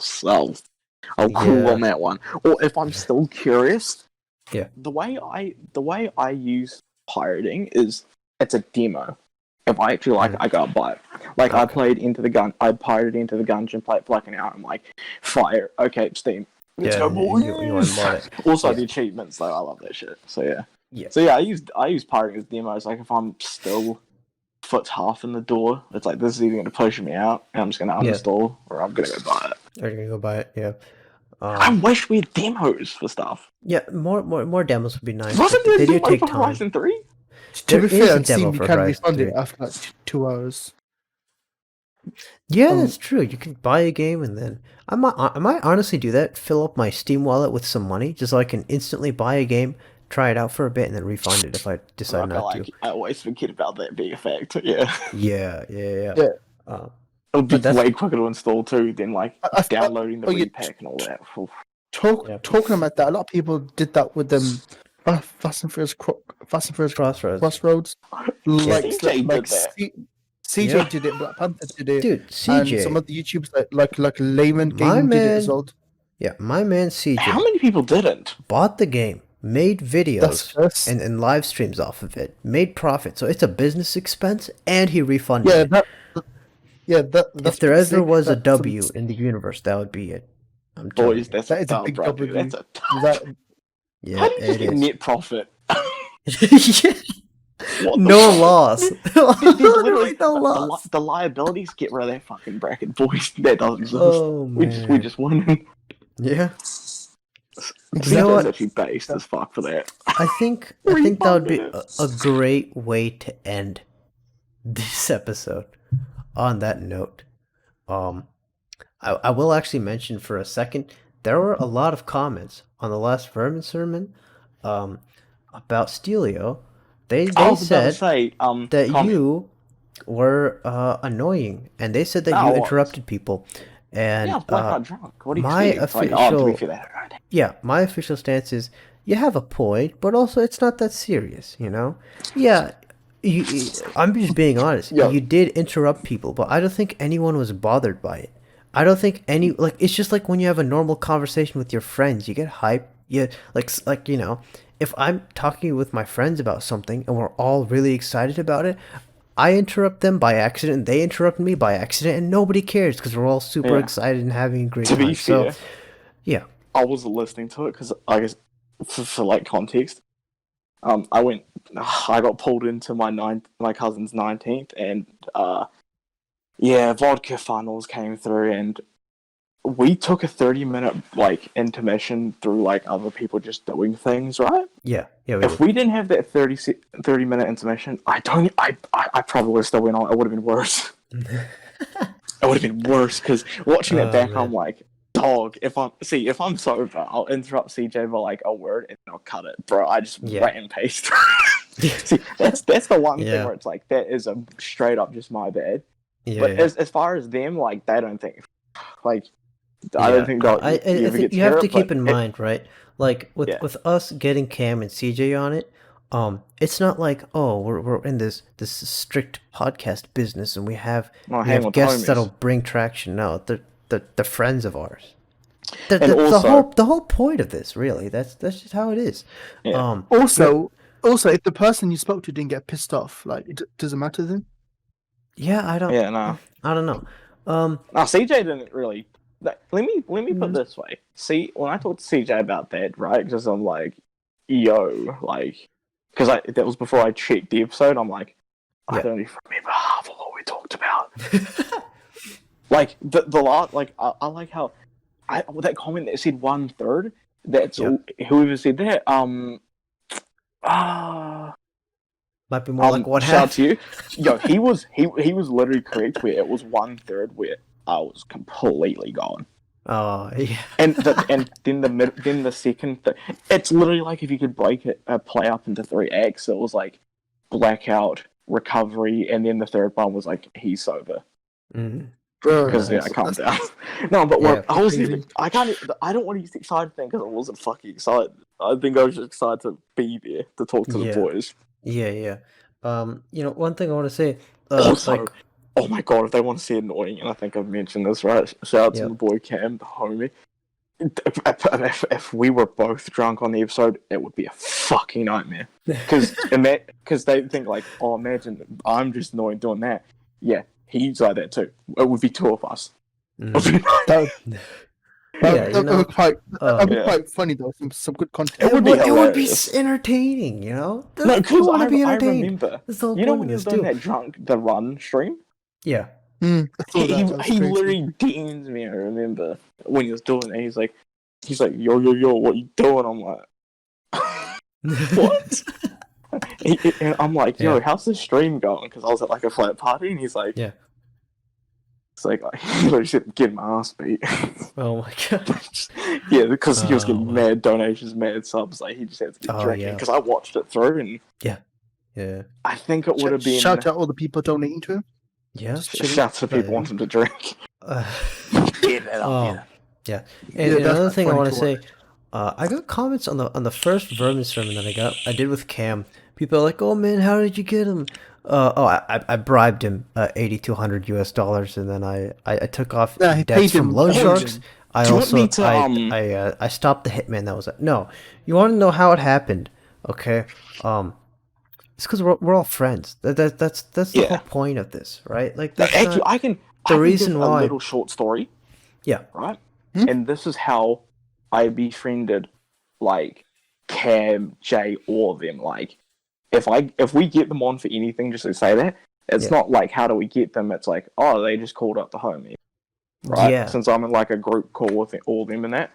cool Yeah. on that one. Or if I'm still curious, Yeah. The way I use pirating is it's a demo. If I actually like it, I go and buy it. Like I Okay. pirated Into the Gungeon, played for like an hour. I'm like, fire. Okay, Steam. Let's Yeah, go, and boys. you went and bought it. Also Yeah. the achievements though, I love that shit. So yeah. Yeah. So yeah, I use pirating as demos. Like if I'm still foot half in the door, it's like this is either gonna push me out, and I'm just gonna Yeah. uninstall, or I'm gonna go buy it. Are you gonna go buy it? Yeah. I wish we had demos for stuff. Yeah, more demos would be nice. Wasn't but there they a do demo take for time. Horizon 3? To be There is fair, a on demo Steam, you for can Horizon refund 3. it after like 2 hours. Yeah, Um, that's true. You can buy a game and then I might honestly do that. Fill up my Steam wallet with some money, just so I can instantly buy a game, try it out for a bit and then refund it if I decide not to. I always forget about that being a fact. Yeah. Yeah. Yeah. It'll be But that's- way quicker to install too than like downloading the yeah. repack and all that. Oof. Yeah. Talking about that, a lot of people did that with them. Fast and Furious Crossroads. Like CJ did that. CJ Yeah. did it, Black Panther did it, Dude, and CJ, some of the YouTubers like Layman My Gaming did it man- as well. yeah, my man CJ How many people didn't? bought the game, made That's videos first. and live streams off of it, made profit. So it's a business expense, and he refunded Yeah, it. that's If there ever sick. was a That's W in the universe, that would be it. I'm telling Boys, you. that's That is a oh, big bro, W. That's a that. Yeah, How do you just it get is. net profit? Yeah. What the No fuck? loss. There's Literally no the, loss. the liabilities get rid of that fucking bracket, boys. That doesn't exist. Oh we man. just win. Yeah. You know what? Actually based as fuck for that. I think that would be Refunded a great way to end this episode on that note. I will actually mention for a second, there were a lot of comments on the last Vermin Sermon about Stelio. They I was about to said say, that comment. you were annoying, and they said that I you was. interrupted people. And Yeah, I was blackout drunk. What do you my expect? Like, oh, to be official- fair, that right. yeah, my official stance is you have a point, but also it's not that serious, you know? Yeah, I'm just being honest. Yeah. You did interrupt people, but I don't think anyone was bothered by it. I don't think it's just like when you have a normal conversation with your friends, you get hyped. Yeah, like you know, if I'm talking with my friends about something and we're all really excited about it, I interrupt them by accident, they interrupt me by accident, and nobody cares because we're all super Yeah. excited and having a great To time. be fair, So, yeah. I was listening to it because I guess for like context, I got pulled into my cousin's 19th, and vodka funnels came through, and we took a 30-minute like intermission through like other people just doing things, right? Yeah, we If we didn't have that 30-minute intermission, I probably would have still went on. It would have been worse. It would have been worse because watching it back, man. I'm like, dog. If I'm sober, I'll interrupt CJ by like a word and I'll cut it, bro. I just write and paste. See, that's the one thing Yeah. where it's like that is a straight up just my bad. Yeah, But yeah. as far as them, like they don't think, like I don't think they'll. I think you have to keep in mind, right? Like with Yeah. with us getting Cam and CJ on it, it's not like, oh, we're in this strict podcast business and we have guests that'll bring traction. No, they're friends of ours. The whole point of this, really, that's just how it is. Yeah. Also, if the person you spoke to didn't get pissed off, like it doesn't matter then. Yeah, I don't. Yeah, no. I don't know. No, CJ didn't really. Let me put it this way. See, when I talked to CJ about that, right? Because I'm like, yo, like, because that was before I checked the episode. I'm like, I don't even remember half of what we talked about. Like the last, like I like how that comment that said 1/3. That's whoever said that. Might be more like one shout out half. to you. Yo, he was literally correct where it was 1/3 where I was completely gone. Oh yeah. And then the second it's literally like if you could break it play up into 3 acts. It was like blackout, recovery, and then the third one was like he's sober. Because I calmed down. No, but I was I don't want to use the excited thing because I wasn't fucking excited. I think I was just excited to be there to talk to the boys. Yeah. One thing I want to say. Also, oh my god, if they want to see annoying, and I think I've mentioned this, right? Shout out to the boy Cam, the homie. If we were both drunk on the episode, it would be a fucking nightmare. Because they think like, oh, imagine I'm just annoying doing that. Yeah, he's like that too. It would be 2 of us. That would be quite funny though. Some good content. It would be entertaining, you know. No, because I entertained. remember. That's the whole You know point when of you this was doing too. the run stream? Yeah. I saw He that was he crazy. literally DMs me. I remember when he was doing it. He's like, yo, what you doing? I'm like, what? And I'm like, yo, how's the stream going? Because I was at like a flat party, and he's like, It's like he literally said, "Get my ass beat." Oh my god. Yeah, because he was getting wow. mad donations, mad subs. Like he just had to get Oh drinking. yeah. Because I watched it through, and Yeah. I think it would have been Shout out all the people donating to him. Yeah. Just kidding. shout to people wanting to drink. Uh, Get that up here. yeah. And Yeah, that's another quite thing I funny want to to say, I got comments on the first Vermin sermon that I did with Cam. People are like, "Oh man, how did you get him?" I bribed him $8,200 and then I took off Yeah, he debts paid from him loan everything. sharks. I Do you want also me to, I stopped the hitman that was no. You want to know how it happened? Okay. It's because we're all friends. That's the Yeah. whole point of this, right? Like that's Actually, not I can reason give why. a little short story, Yeah. right? Hmm? And this is how I befriended like Cam, Jay, all of them. Like if we get them on for anything, just to say that, it's Yeah. not like how do we get them? It's like, oh, they just called up the homie, right? Yeah. Since I'm in like a group call with all of them and that.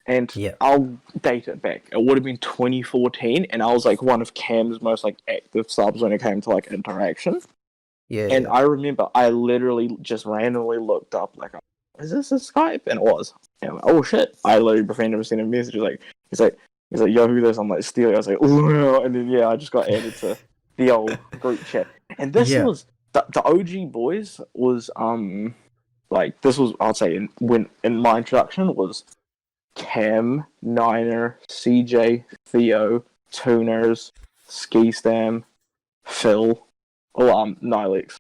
And Yeah. I'll date it back. It would have been 2014, and I was like one of Cam's most like active subs when it came to like interaction. Yeah. And yeah. I remember I literally just randomly looked up like, is this a Skype? And it was. And I'm like, oh shit! I literally befriended him, sent him a message like, he's like, yo, who this? I'm like, Steely. I was like, oh no! And then yeah, I just got added to the old group chat. And this Yeah. was the OG boys was like this was I'd say in my introduction was Cam, Niner, CJ, Theo, Tuners, Ski Stam, Phil, Nilex.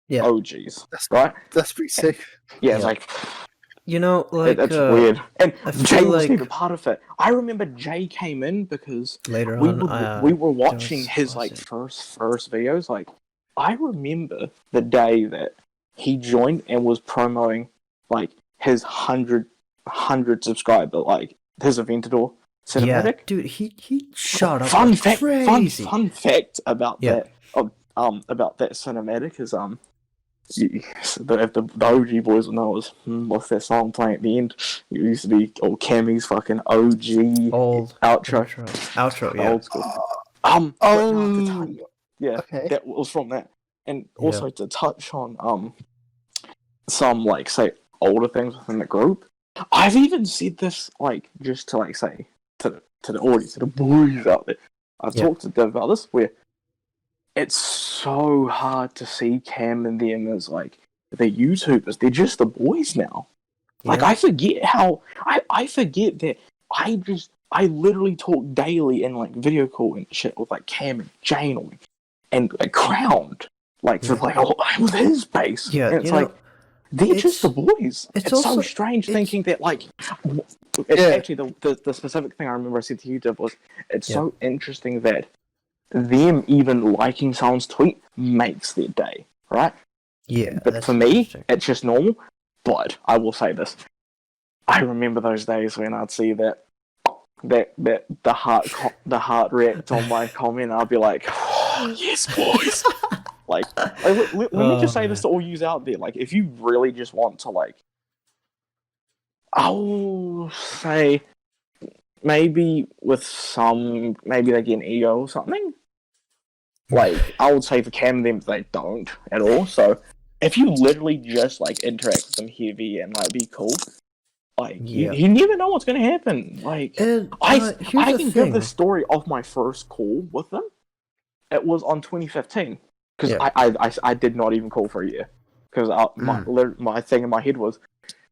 Yeah. OGs, That's right? That's pretty sick. Yeah, it's Yeah. like You know, like it's weird. And I feel Jay wasn't like- even part of it. I remember Jay came in because later we on, were watching was- his what like was it? first videos. Like I remember the day that he joined and was promoting like his 100 subscriber like his Aventador Yeah, cinematic. dude, he shot up Fun like fact. crazy. Fun fact about Yeah. that. About that cinematic is the OG boys will know is what's that song playing at the end? It used to be old Cammy's fucking OG Old outro, yeah. old school. But no, Oh, yeah, okay. that was from that, and Yeah. also to touch on some like say older things within the group. I've even said this like just to like say to the audience, to the boys out there. I've Yeah. talked to Dev about this where it's so hard to see Cam and them as like the YouTubers. They're just the boys now. Like Yeah. I forget how I forget that I literally talk daily in like video call and shit with like Cam and Jane and like Crowned. Like for Yeah. like with his base. Yeah, And it's you know, like they're it's- just the boys. it's It's also- so strange it's- thinking that like Yeah. actually the specific thing I remember I said to you, Dev, was it's Yeah. so interesting that them even liking someone's tweet makes their day, right? Yeah, But that's for me, interesting. it's just normal. But I will say this: I remember those days when I'd see that the heart react on my comment. I'd be like, oh, "Yes, boys!" like, let me just say this to all yous out there: like, if you really just want to, like, I'll say maybe with some, maybe they get an ego or something. Like, I would say for Cam and them, they don't at all. So, if you literally just, like, interact with them heavy and, like, be cool, like, Yeah. you never know what's going to happen. Like, And I here's the can thing. give the story of my first call with them. It was on 2015. Because Yeah. I did not even call for a year. Because my thing in my head was,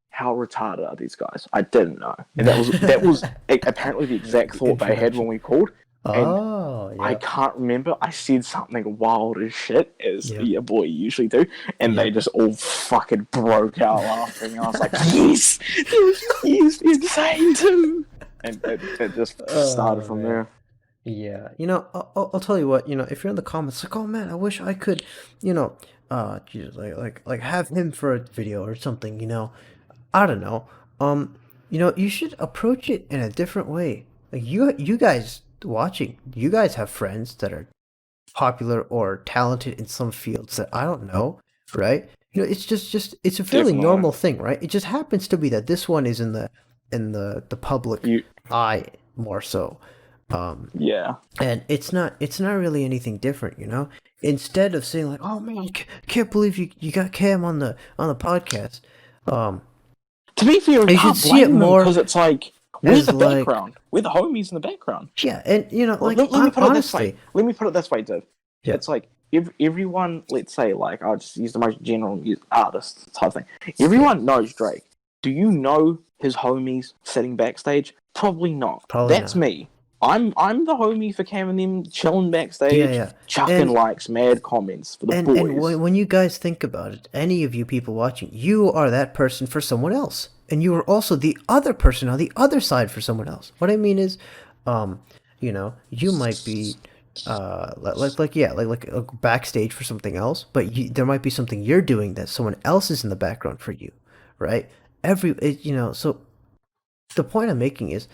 how retarded are these guys? I didn't know. And that was apparently the exact thought they had when we called. Oh, yeah. I can't remember. I said something wild as shit, as Yeah. your boy usually do, and Yeah. they just all fucking broke out laughing. And I was like, yes, yes, insane too. And it just started from man. there. Yeah, you know, I'll tell you what, you know, if you're in the comments like, oh man, I wish I could, you know, Jesus, like have him for a video or something, you know, I don't know, you know, you should approach it in a different way. Like you guys watching, you guys have friends that are popular or talented in some fields that I don't know, right? You know, it's just it's a fairly Definitely. normal thing, right? It just happens to be that this one is in the public You eye more so. Yeah. And it's not really anything different, you know. Instead of saying like, "Oh man, can't believe you got Cam on the podcast," um, To be fair, I you should can't see it blame them more because it's like we're as the like, background. We're the homies in the background. yeah, and you know, Well, like let me put it this way. honestly, Let me put it this way, Div. yeah, It's like everyone, let's say, like I'll just use the most general artist type thing. Everyone knows Drake. Do you know his homies sitting backstage? Probably not. probably That's not. me. I'm the homie for Cam and them chilling backstage, Yeah, chucking likes, mad comments for the and boys. when you guys think about it, any of you people watching, you are that person for someone else, and you are also the other person on the other side for someone else. What I mean is, you know, you might be, like backstage for something else, but there might be something you're doing that someone else is in the background for you, right? You know, so the point I'm making is,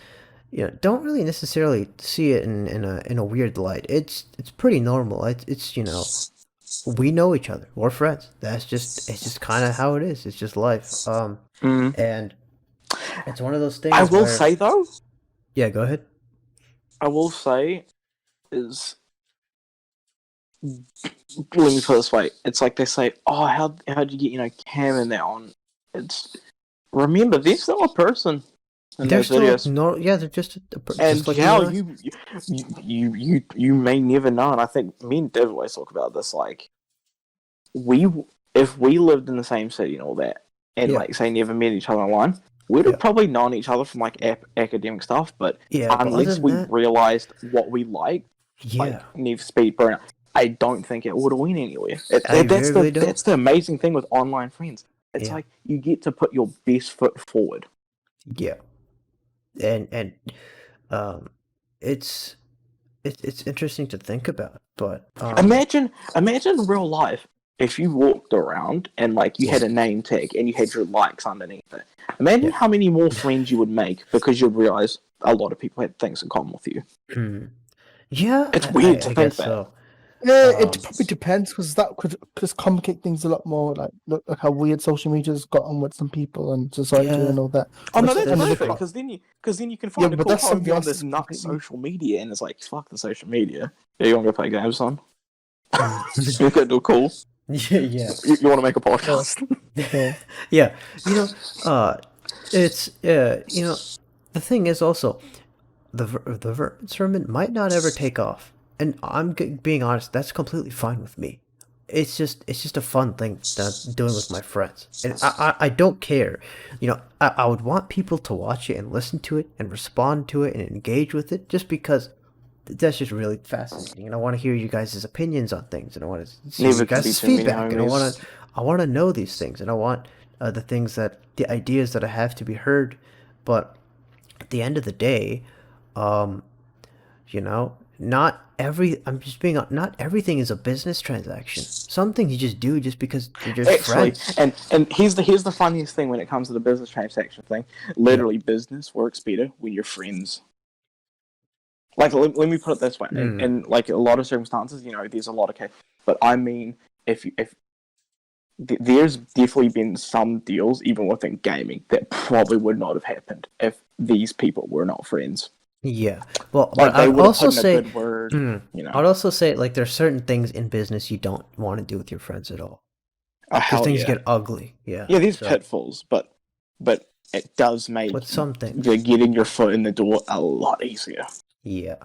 you know, don't really necessarily see it in a weird light. It's pretty normal. It's you know, we know each other. We're friends. It's just kind of how it is. It's just life. Mm. And it's one of those I things will where, say though, yeah, go ahead. I will say is let me put it this way. It's like they say, "Oh, how'd you get Cam in there on?" It's remember they're still a person in They're those still videos, no, yeah, they're just and just like you how and I. you may never know. And I think me and Dev always talk about this. Like we, if we lived in the same city and all that, and Yeah, like say never met each other online, we'd yeah, have probably known each other from like academic stuff. But yeah. But other unless than we that, realized what we like yeah, Need for Speed Burnout, I don't think it would have went anywhere. I very really don't. That's the amazing thing with online friends. It's Yeah, like you get to put your best foot forward. yeah, and um, it's it's interesting to think about, but Imagine real life if you walked around and like you yeah, had a name tag and you had your likes underneath it. Imagine yeah. how many more friends you would make because you'd realize a lot of people had things in common with you. Mm. Yeah, It's weird to I think guess that. so. Yeah, it Um, probably depends because that could just complicate things a lot more. Like look how weird social media's gotten with some people and society yeah, and all that. Oh no, That's that's and then perfect look, because then you can yeah, find a but cool that's something homie on else this that's nut completely. social media, and it's like fuck the social media. Yeah, you want to go play games, son? mm. You could do cool. Yeah, You want to make a Yeah, podcast? yeah. yeah. You know, it's you know, the thing is also the Vermin Sermon might not ever take off, and being honest, that's completely fine with me. It's just a fun thing that I'm doing with my friends, and I don't care. You know, I would want people to watch it and listen to it and respond to it and engage with it, just because that's just really fascinating, and I want to hear you guys' opinions on things, and I want to see Never your can be guys' too many feedback, and homies. I want to know these things, and I want the ideas that I have to be heard. But at the end of the day, um, you know, not everything is a business transaction. Some things you just do just because you're just Actually, friends. and here's the funniest thing when it comes to the business transaction thing. Yeah. Literally, business works better when you're friends. Like, let me put it this way: Mm. in like a lot of circumstances, there's a lot of cases. But I mean, if there's definitely been some deals, even within gaming, that probably would not have happened if these people were not friends. Yeah. Well, but Like they I'd would have also put in a say, good word, mm, you I'd know. also say like there's certain things in business you don't want to do with your friends at all Oh because hell things yeah, get ugly. Yeah. yeah. There's So pitfalls, but it does make with some things, getting your foot in the door a lot easier. yeah.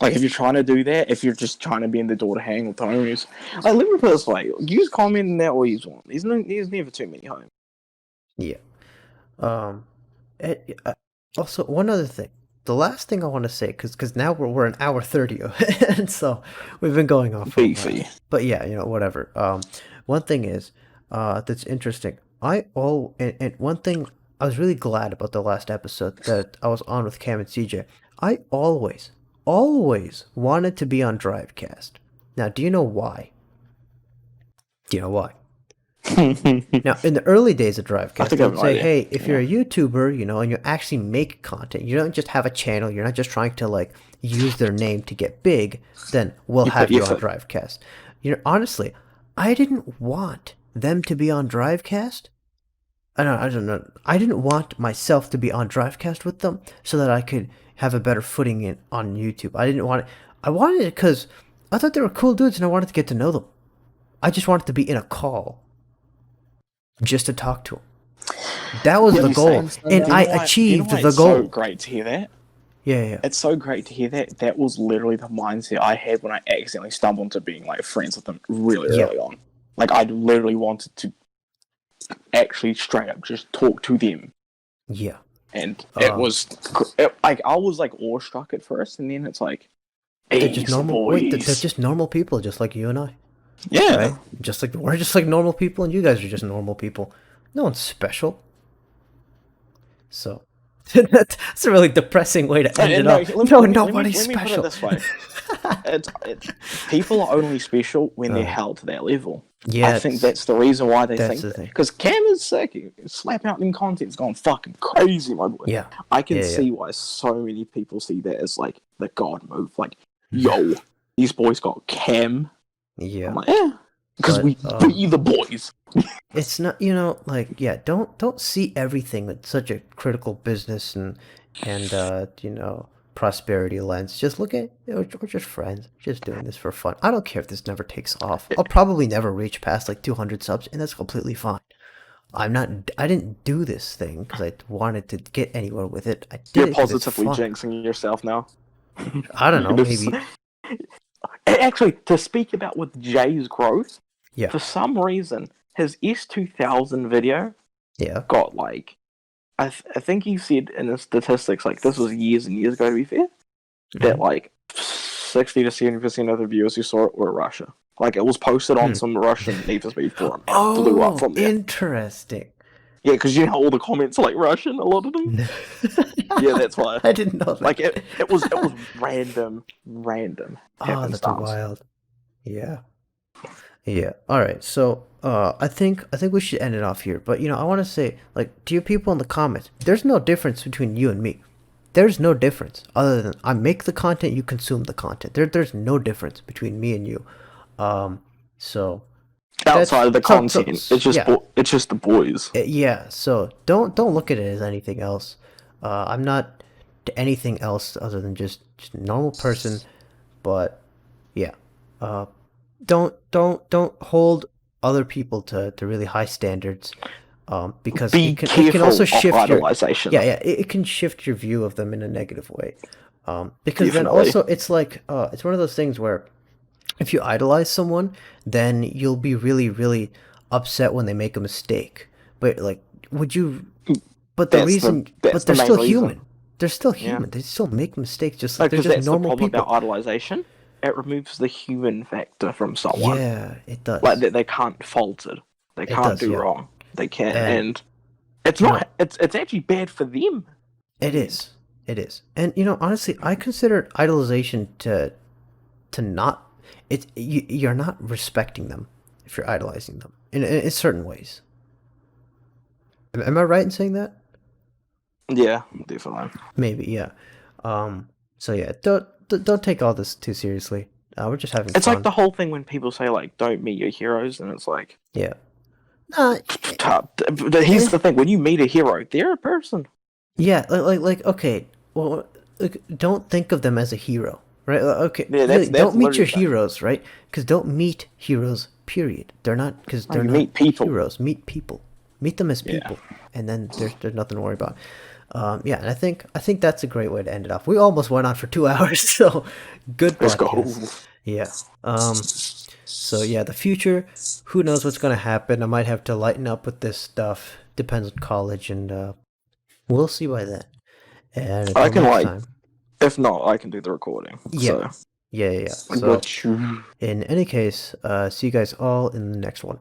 Like if you're trying to do that, if you're just trying to be in the door to hang with homies, like let me put it this way: use comment in that or use one. There's never too many homies. Yeah. Um, Also, one other thing. The last thing I want to say, because now we're an hour 30, and so we've been going on for a while. Beefy. But yeah, you know, whatever. One thing is, that's interesting. And one thing I was really glad about the last episode that I was on with Cam and CJ. I always wanted to be on Drivecast. Now, do you know why? Do you know why? I Now, in the early days of Drivecast, think they I have would an say, idea. hey, if you're Yeah. a YouTuber, you know, and you actually make content, you don't just have a channel, you're not just trying to, like, use their name to get big, then we'll You put have your you on foot. Drivecast. You know, honestly, I didn't want them to be on Drivecast I don't know. I didn't want myself to be on Drivecast with them so that I could have a better footing in on YouTube. I didn't want it. I wanted it because I thought they were cool dudes and I wanted to get to know them. I just wanted to be in a call just to talk to them. That was the goal, and I achieved the It's goal. so great to hear that. Yeah. It's so great to hear that. That was literally the mindset I had when I accidentally stumbled into being like friends with them really early on. Like I literally wanted to actually straight up just talk to them. Yeah. And it was like I was like awestruck at first, and then it's like, they're just normal. boys. Wait, they're just normal people, just like you and I. Yeah. Right? We're just like normal people, and you guys are just normal people. No one's special. So that's a really depressing way to end it off. Nobody's special. Let me put it this way. People are only special when they're held to that level. Yeah, I think that's the reason why they think the that. thing. Because Cam is sick. Slapping out them content's gone fucking crazy, my boy. Yeah. I can see why so many people see that as like the god move. Like, yo, these boys got Cam. Yeah. I'm like, yeah. Because we be the boys. It's not, like, yeah, don't see everything with such a critical business and prosperity lens. Just look at, we're just friends, just doing this for fun. I don't care if this never takes off. I'll probably never reach past like 200 subs, and that's completely fine. I didn't do this thing because I wanted to get anywhere with it. I did. You're it 'cause it's positively fun. jinxing yourself now. I don't know, maybe. Actually, to speak about with Jay's growth, Yeah. for some reason, his S2000 video Yeah. got like, I think he said in his statistics, like this was years and years ago to be fair, that like 60 to 70% of the viewers who saw it were Russia. Like it was posted on some Russian Need for Speed forum and blew up from there. Interesting. Yeah, because you know all the comments are like Russian, a lot of them. Yeah, that's why. I didn't know that. Like it was random. Oh, that's wild. Yeah. All right. So, I think we should end it off here. But I want to say, like, to you people in the comments, there's no difference between you and me. There's no difference other than I make the content, you consume the content. There's no difference between me and you. So outside of the content, it's just the boys. Yeah. So don't look at it as anything else. I'm not to anything else other than just a normal person. But yeah. Don't hold other people to really high standards, because it can also shift idolization. It can shift your view of them in a negative way, because Definitely. then also it's like it's one of those things where if you idolize someone, then you'll be really, really upset when they make a mistake. But like, would you? But they're still human. They're still human. They still make mistakes, just like they're just normal the problem people. about idolization. It removes the human factor from someone. Yeah, it does. Like they can't fault it. They can't do wrong. They can't, and it's not. It's actually bad for them. It is. And honestly, I consider idolization to not. You're not respecting them if you're idolizing them in certain ways. Am I right in saying that? Yeah, definitely. Maybe, yeah. So yeah, don't take all this too seriously. We're just having It's fun. like the whole thing when people say like, "Don't meet your heroes," and it's like, yeah. Here's the thing: when you meet a hero, they're a person. Yeah, like okay, well, don't think of them as a hero, right? Okay, Yeah, really, don't meet your literally heroes, right? Because don't meet heroes. Period. They're not because they're not meet people. heroes. Meet people. Meet them as people, and then there's nothing to worry about. Yeah, and I think that's a great way to end it off. We almost went on for 2 hours, so good podcast. Let's go. Yeah. So yeah, the future, who knows what's gonna happen? I might have to lighten up with this stuff. Depends on college, and we'll see by then. And I can next time. If not, I can do the recording. Yeah. So. Yeah. So in any case, see you guys all in the next one.